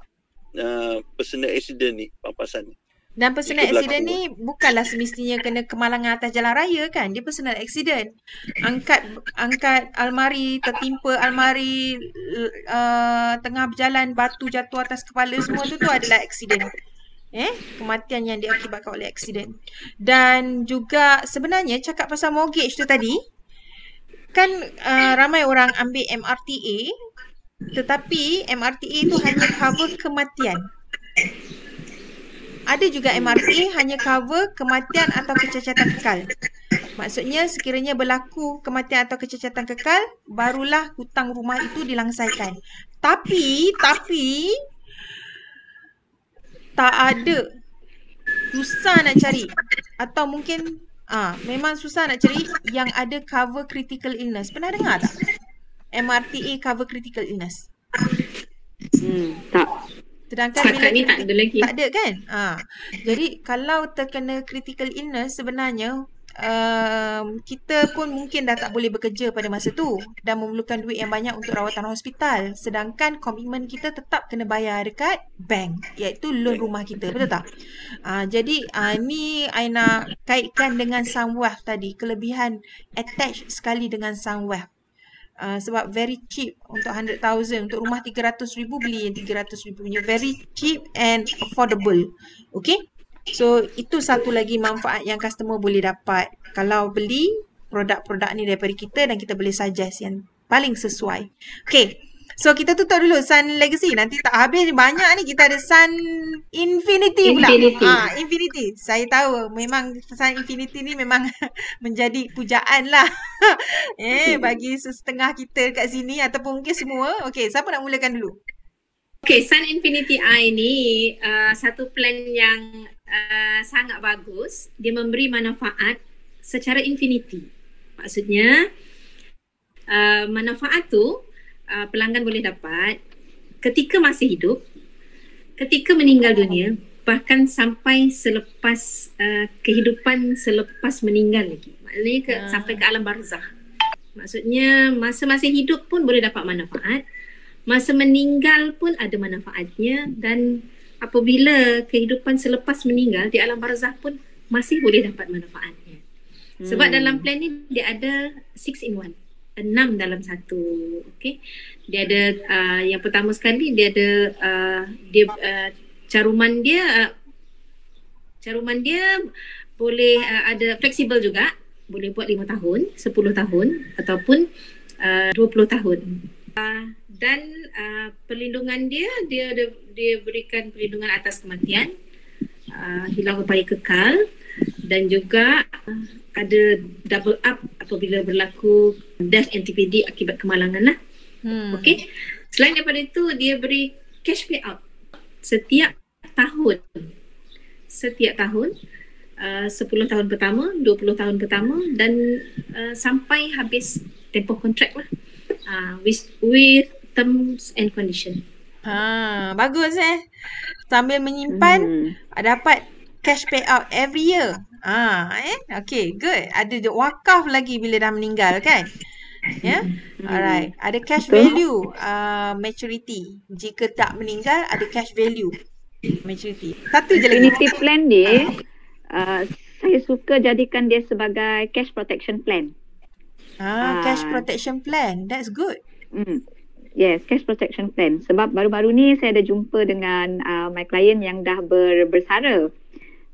personal accident ni, pampasan ni. Dan personal accident ni bukanlah semestinya kena kemalangan atas jalan raya kan. Dia personal accident. Angkat almari, tertimpa almari, tengah berjalan, batu jatuh atas kepala, semua tu adalah accident. Kematian yang diakibatkan oleh accident. Dan juga sebenarnya cakap pasal mortgage tu tadi, kan ramai orang ambil MRTA, tetapi MRTA tu hanya cover kematian. Ada juga MRTA hanya cover kematian atau kecacatan kekal. Maksudnya sekiranya berlaku kematian atau kecacatan kekal, barulah hutang rumah itu dilangsaikan. Tapi tak ada. Susah nak cari. Atau mungkin memang susah nak cari yang ada cover critical illness. Pernah dengar tak? MRTA cover critical illness. Tak. Sedangkan setakat ni tak ada lagi. Tak ada kan? Jadi kalau terkena critical illness sebenarnya kita pun mungkin dah tak boleh bekerja pada masa tu dan memerlukan duit yang banyak untuk rawatan hospital. Sedangkan komitmen kita tetap kena bayar dekat bank, iaitu loan rumah kita. Betul tak? Jadi ni I nak kaitkan dengan Sunwealth tadi. Kelebihan attach sekali dengan Sunwealth. Sebab very cheap untuk 100,000. Untuk rumah 300,000 beli yang 300,000 punya. Very cheap and affordable. Okay? So itu satu lagi manfaat yang customer boleh dapat kalau beli produk-produk ni daripada kita, dan kita boleh suggest yang paling sesuai. Okay, so kita tutup dulu Sun Legacy. Nanti tak habis, banyak ni. Kita ada Sun Infinity pula. Infinity. Saya tahu memang Sun Infinity ni memang menjadi pujaan lah bagi setengah kita kat sini ataupun mungkin semua. Okay, siapa nak mulakan dulu? Okay, Sun Infinity Eye ni satu plan yang sangat bagus. Dia memberi manfaat secara infinity. Maksudnya manfaat tu pelanggan boleh dapat ketika masih hidup, ketika meninggal dunia, bahkan sampai selepas kehidupan selepas meninggal lagi. Maknanya sampai ke alam barzakh. Maksudnya masa masih hidup pun boleh dapat manfaat. Masa meninggal pun ada manfaatnya, dan apabila kehidupan selepas meninggal di alam barzakh pun masih boleh dapat manfaatnya. Sebab dalam plan ni dia ada 6 in 1. 6 dalam satu. Okay. Dia ada yang pertama sekali dia ada caruman dia boleh ada fleksibel juga. Boleh buat 5 tahun, 10 tahun ataupun 20 tahun. Dan perlindungan dia berikan perlindungan atas kematian, hilang upaya kekal, dan juga ada double up apabila berlaku death NTPD akibat kemalangan lah. Okay. Selain daripada itu, dia beri cash payout setiap tahun. 10 tahun pertama, 20 tahun pertama, dan sampai habis tempoh kontrak lah. With terms and condition. Bagus Sambil menyimpan dapat cash payout every year. Okay, good. Ada wakaf lagi bila dah meninggal kan? Alright. Ada cash value maturity. Jika tak meninggal, ada cash value maturity. Satu je lagi. Infinity plan dia, saya suka jadikan dia sebagai cash protection plan. Cash protection plan. That's good. Yes, cash protection plan. Sebab baru-baru ni saya ada jumpa dengan my client yang dah bersara.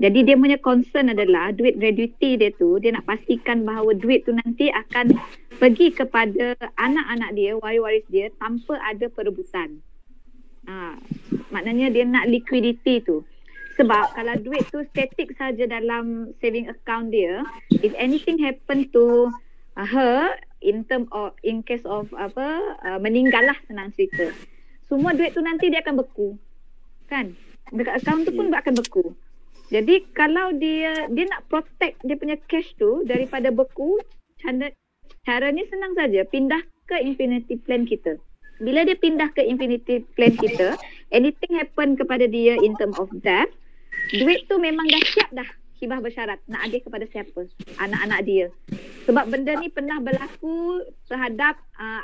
Jadi dia punya concern adalah duit gratuity dia tu, dia nak pastikan bahawa duit tu nanti akan pergi kepada anak-anak dia, waris-waris dia tanpa ada perebutan. Maknanya dia nak liquidity tu. Sebab kalau duit tu static saja dalam saving account dia, if anything happen to her in case of meninggal lah, senang cerita, semua duit tu nanti dia akan beku kan, dekat account tu pun akan beku. Jadi kalau dia nak protect dia punya cash tu daripada beku, cara ni senang saja, pindah ke Infinity plan kita. Bila dia pindah ke Infinity plan kita, anything happen kepada dia in term of death, duit tu memang dah siap dah hibah bersyarat nak agih kepada siapa? Anak-anak dia. Sebab benda ni pernah berlaku terhadap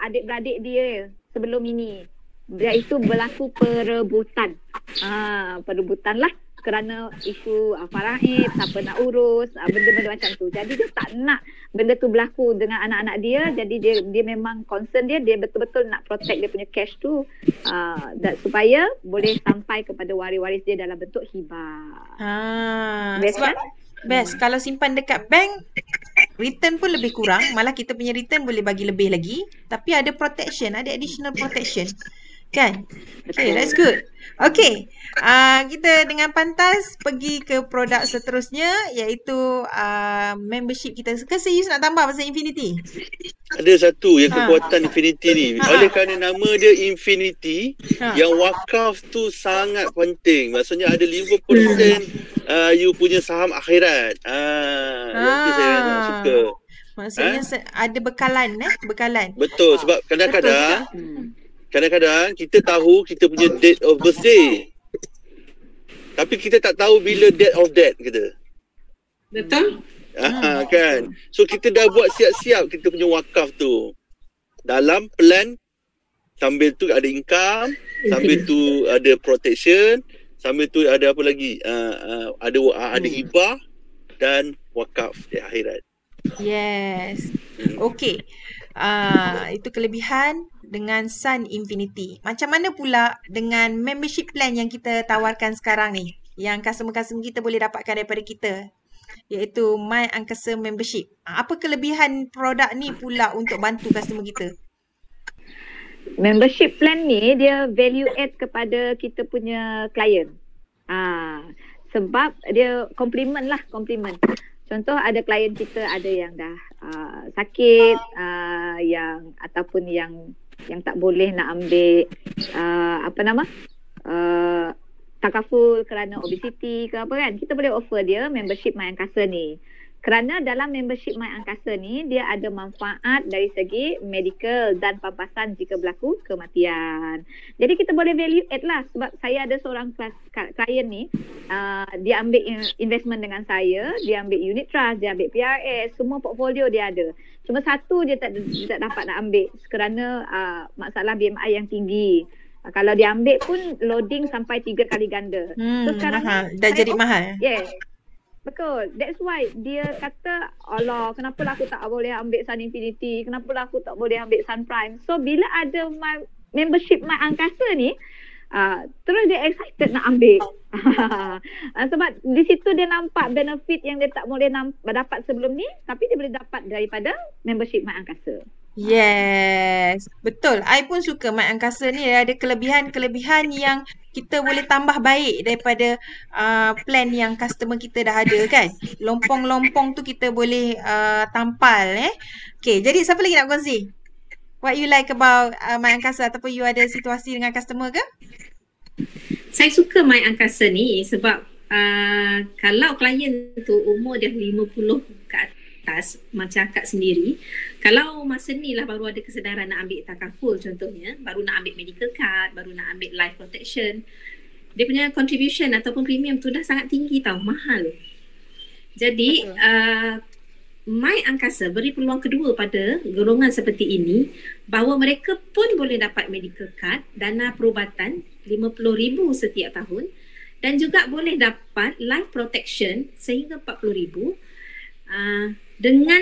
adik-beradik dia sebelum ini. Iaitu berlaku perebutan. Perebutan lah kerana isu faraid, siapa nak urus, benda-benda macam tu. Jadi dia tak nak benda tu berlaku dengan anak-anak dia. Jadi dia memang concern dia betul-betul nak protect dia punya cash tu supaya boleh sampai kepada waris-waris dia dalam bentuk hibah. Best kan? Best. Kalau simpan dekat bank, return pun lebih kurang. Malah kita punya return boleh bagi lebih lagi. Tapi ada protection, ada additional protection. Kan? Okay, that's good. Okay, kita dengan pantas pergi ke produk seterusnya, iaitu membership kita. Ke serius nak tambah pasal Infinity? Ada satu yang kekuatan Infinity ni. Oleh kerana nama dia Infinity, yang wakaf tu sangat penting. Maksudnya ada 5% you punya saham akhirat. Itu saya sangat suka. Maksudnya ada bekalan bekalan. Betul, sebab kadang-kadang kita tahu kita punya date of birthday, tapi kita tak tahu bila date of death kita. Betul. Kan. So kita dah buat siap-siap kita punya wakaf tu. Dalam plan, sambil tu ada income, sambil tu ada protection, sambil tu ada apa lagi? Ada hibah dan wakaf di akhirat. Yes. Okey. Itu kelebihan dengan Sun Infinity. Macam mana pula dengan membership plan yang kita tawarkan sekarang ni? Yang customer-customer kita boleh dapatkan daripada kita, iaitu My Angkasa Membership. Apa kelebihan produk ni pula untuk bantu customer kita? Membership plan ni dia value add kepada kita punya klien. Sebab dia complement. Contoh ada klien kita ada yang dah sakit, yang ataupun yang tak boleh nak ambil takaful kerana obesity ke apa kan. Kita boleh offer dia membership My Angkasa ni. Kerana dalam membership My Angkasa ni dia ada manfaat dari segi medical dan pampasan jika berlaku kematian. Jadi kita boleh value add lah, sebab saya ada seorang klien ni, dia ambil investment dengan saya, dia ambil unit trust, dia ambil PRS, semua portfolio dia ada. Cuma satu dia tak dapat nak ambil kerana masalah BMI yang tinggi. Kalau dia ambil pun loading sampai 3 kali ganda. So sekarang mahal. Dah jadi mahal. Yes. Betul. That's why dia kata, Allah, kenapalah aku tak boleh ambil Sun Infinity? Kenapalah aku tak boleh ambil Sun Prime? So bila ada membership My Angkasa ni, terus dia excited nak ambil. Sebab di situ dia nampak benefit yang dia tak boleh dapat sebelum ni, tapi dia boleh dapat daripada membership My Angkasa. Yes, betul. I pun suka My Angkasa ni, ada kelebihan-kelebihan yang kita boleh tambah baik daripada plan yang customer kita dah ada kan. Lompong-lompong tu kita boleh tampal Okay, jadi siapa lagi nak kongsi? What you like about My Angkasa, ataupun you ada situasi dengan customer ke? Saya suka My Angkasa ni sebab kalau klien tu umur dia 50 ke atas, macam akak sendiri, kalau masa ni lah baru ada kesedaran nak ambil takaful contohnya, baru nak ambil medical card, baru nak ambil life protection, dia punya contribution ataupun premium tu dah sangat tinggi tau, mahal. Jadi My Angkasa beri peluang kedua pada golongan seperti ini, bahawa mereka pun boleh dapat medical card, dana perubatan RM50,000 setiap tahun, dan juga boleh dapat life protection sehingga RM40,000 dengan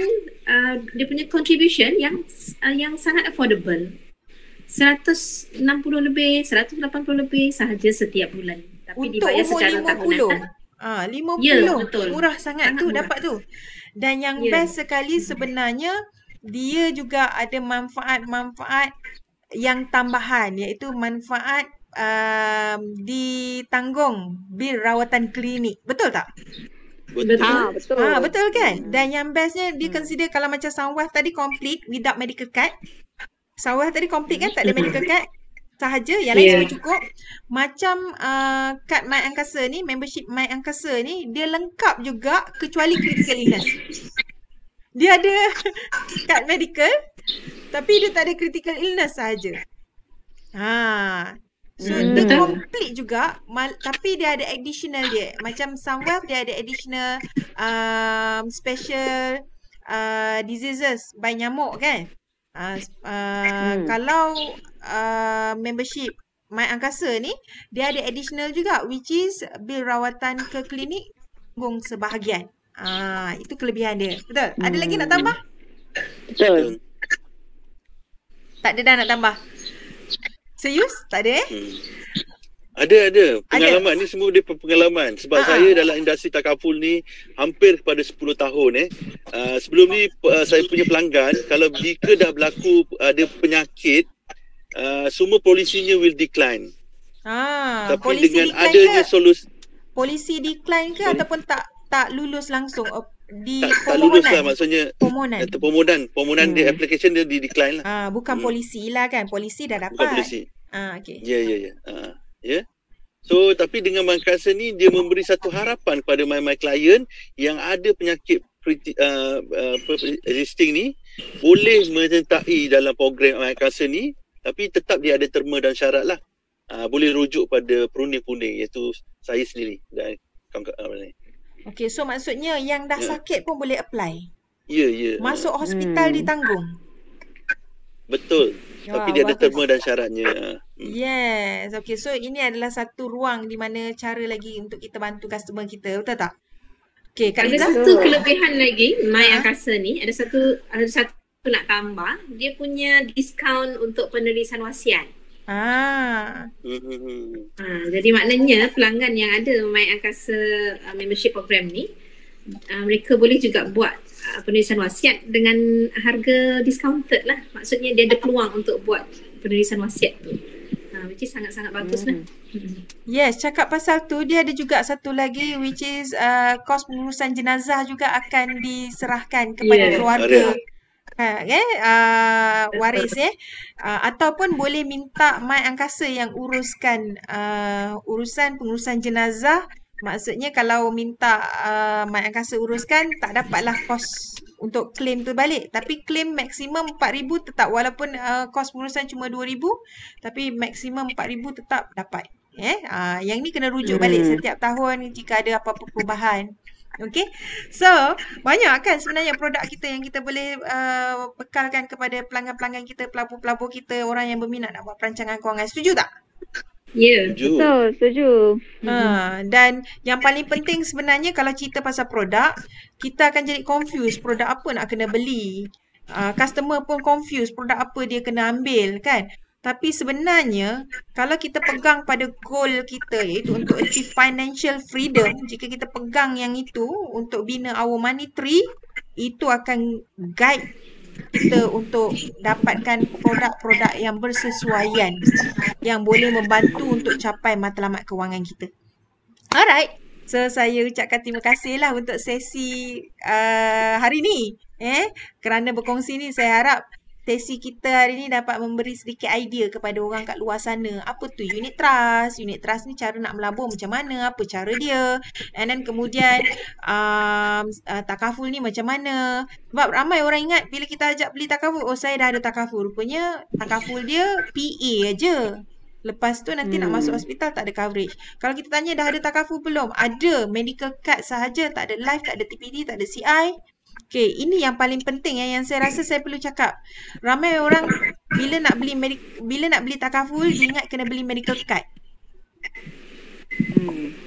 dia punya contribution yang sangat affordable, 160 lebih, 180 lebih sahaja setiap bulan, tapi untuk dibayar umur secara 50. tahunan. 50. Ya, betul. Murah sangat tu, dapat tu. Dan yang best sekali sebenarnya, dia juga ada manfaat-manfaat yang tambahan, iaitu manfaat ditanggung bil rawatan klinik. Betul tak? Betul. Betul. Betul kan? Dan yang bestnya dia consider kalau macam Sunwealth tadi complete without medical card. Sunwealth tadi complete kan, tak ada medical card sahaja, yang lain semua cukup. Macam kad My Angkasa ni, membership My Angkasa ni, dia lengkap juga kecuali critical illness. Dia ada kad medical tapi dia tak ada critical illness sahaja. So dia complete juga, tapi dia ada additional dia. Macam Sunwealth dia ada additional special diseases by nyamuk kan. Kalau membership My Angkasa ni, dia ada additional juga, which is bil rawatan ke klinik tanggung sebahagian. Itu kelebihan dia. Betul? Ada lagi nak tambah? Betul. Tak ada dah nak tambah? Serius? Tak ada Ada. Pengalaman ni semua dia pengalaman. Sebab saya dalam industri takaful ni hampir kepada 10 tahun. Sebelum ni saya punya pelanggan, kalau jika dah berlaku ada penyakit, semua polisinya will decline. Tapi polisi dengan decline adanya ke? solusi, Polisi decline ke ataupun tak lulus langsung di tak lulus lah, maksudnya permohonan dia, application dia di decline lah. Bukan polisi lah kan. Polisi dah dapat. Bukan polisi. Okay. Ya. So tapi dengan My Angkasa ni dia memberi satu harapan kepada my client yang ada penyakit existing ni, boleh menyertai dalam program My Angkasa ni, tapi tetap dia ada terma dan syarat lah. Boleh rujuk pada perunding-perunding, iaitu saya sendiri dan kawan-kawan ni. Okay, so maksudnya yang dah Ya. sakit pun boleh apply. Ya. Masuk hospital ditanggung. Betul. Tapi Wah, dia ada bagus. terma dan syaratnya. Yes. Okay, so ini adalah satu ruang di mana cara lagi untuk kita bantu customer kita. Betul tak? Okay, Kak Ada Liza? satu kelebihan lagi My Ha? Angkasa ni, ada satu nak tambah, dia punya diskaun untuk penulisan wasiat. Jadi maknanya pelanggan yang ada My Angkasa membership program ni, mereka boleh juga buat penulisan wasiat dengan harga discounted lah. Maksudnya dia ada peluang untuk buat penulisan wasiat tu. Which is sangat-sangat bagus lah. Yes, cakap pasal tu, dia ada juga satu lagi which is kos pengurusan jenazah juga akan diserahkan kepada keluarga. Waris ataupun boleh minta My Angkasa yang uruskan urusan pengurusan jenazah. Maksudnya kalau minta My Angkasa uruskan, tak dapatlah kos untuk claim tu balik. Tapi claim maksimum 4,000 tetap, walaupun kos pengurusan cuma 2,000, tapi maksimum 4,000 tetap dapat. Yang ni kena rujuk balik setiap tahun jika ada apa-apa perubahan. Okay, so banyak kan sebenarnya produk kita yang kita boleh bekalkan kepada pelanggan-pelanggan kita, pelabur-pelabur kita, orang yang berminat nak buat perancangan kewangan. Setuju tak? Ya, betul, setuju. Dan yang paling penting sebenarnya kalau cerita pasal produk, kita akan jadi confused produk apa nak kena beli. Customer pun confused produk apa dia kena ambil kan. Tapi sebenarnya kalau kita pegang pada goal kita, iaitu untuk achieve financial freedom, jika kita pegang yang itu untuk bina our money tree, itu akan guide kita untuk dapatkan produk-produk yang bersesuaian, yang boleh membantu untuk capai matlamat kewangan kita. Alright. So saya ucapkan terima kasih lah untuk sesi hari ni. Kerana berkongsi ni, saya harap sesi kita hari ni dapat memberi sedikit idea kepada orang kat luar sana. Apa tu unit trust? Unit trust ni cara nak melabur macam mana? Apa cara dia? And then kemudian takaful ni macam mana? Sebab ramai orang ingat bila kita ajak beli takaful, oh saya dah ada takaful. Rupanya takaful dia PA aja. Lepas tu nanti nak masuk hospital tak ada coverage. Kalau kita tanya dah ada takaful belum? Ada medical card sahaja, tak ada life, tak ada TPD, tak ada CI. Okay, ini yang paling penting yang saya rasa saya perlu cakap. Ramai orang bila nak beli takaful, dia ingat kena beli medical card.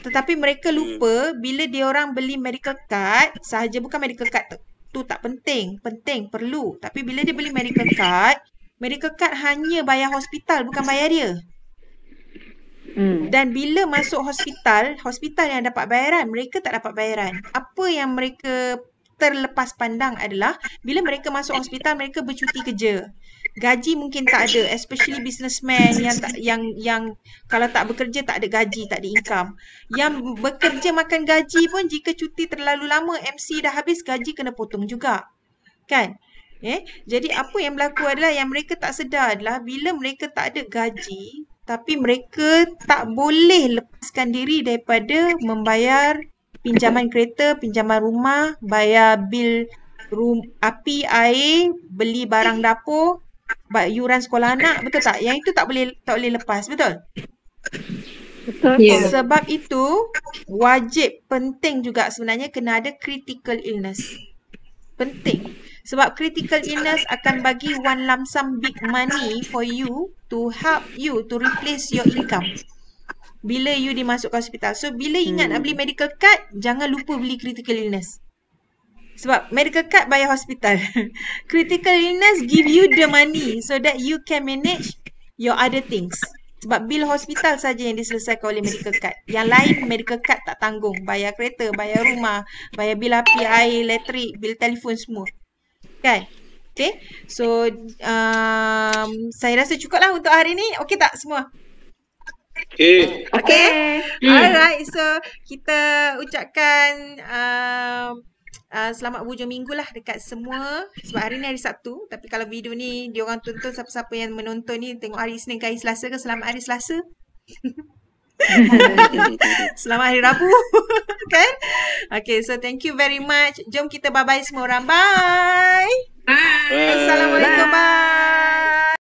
Tetapi mereka lupa bila dia orang beli medical card sahaja, bukan medical card tu tak penting. Penting, perlu. Tapi bila dia beli medical card hanya bayar hospital, bukan bayar dia. Dan bila masuk hospital yang dapat bayaran, mereka tak dapat bayaran. Apa yang mereka terlepas pandang adalah bila mereka masuk hospital, mereka bercuti kerja. Gaji mungkin tak ada, especially businessman yang kalau tak bekerja tak ada gaji, tak ada income. Yang bekerja makan gaji pun jika cuti terlalu lama, MC dah habis, gaji kena potong juga. Kan? Jadi apa yang berlaku adalah yang mereka tak sedar adalah bila mereka tak ada gaji, tapi mereka tak boleh lepaskan diri daripada membayar pinjaman kereta, pinjaman rumah, bayar bil api, air, beli barang dapur, iuran sekolah anak, betul tak? Yang itu tak boleh lepas, betul? Betul. Yeah. Sebab itu wajib, penting juga sebenarnya kena ada critical illness. Penting. Sebab critical illness akan bagi one lump sum big money for you to help you to replace your income bila you dimasukkan hospital. So bila ingat nak beli medical card, jangan lupa beli critical illness. Sebab medical card bayar hospital. Critical illness give you the money so that you can manage your other things. Sebab bil hospital saja yang diselesaikan oleh medical card. Yang lain medical card tak tanggung. Bayar kereta, bayar rumah, bayar bil api, air, elektrik, bil telefon semua. Kan? Okay. So saya rasa cukup lah untuk hari ni. Okay tak semua? Okay. Alright. So kita ucapkan selamat hujung minggu lah dekat semua. Sebab hari ni hari Sabtu. Tapi kalau video ni diorang tonton, siapa-siapa yang menonton ni tengok hari Isnin ke hari Selasa ke, selamat hari Selasa. Selamat hari Rabu. Kan? Okay, so thank you very much. Jom kita bye-bye semua orang. Bye. Bye. Assalamualaikum. Bye.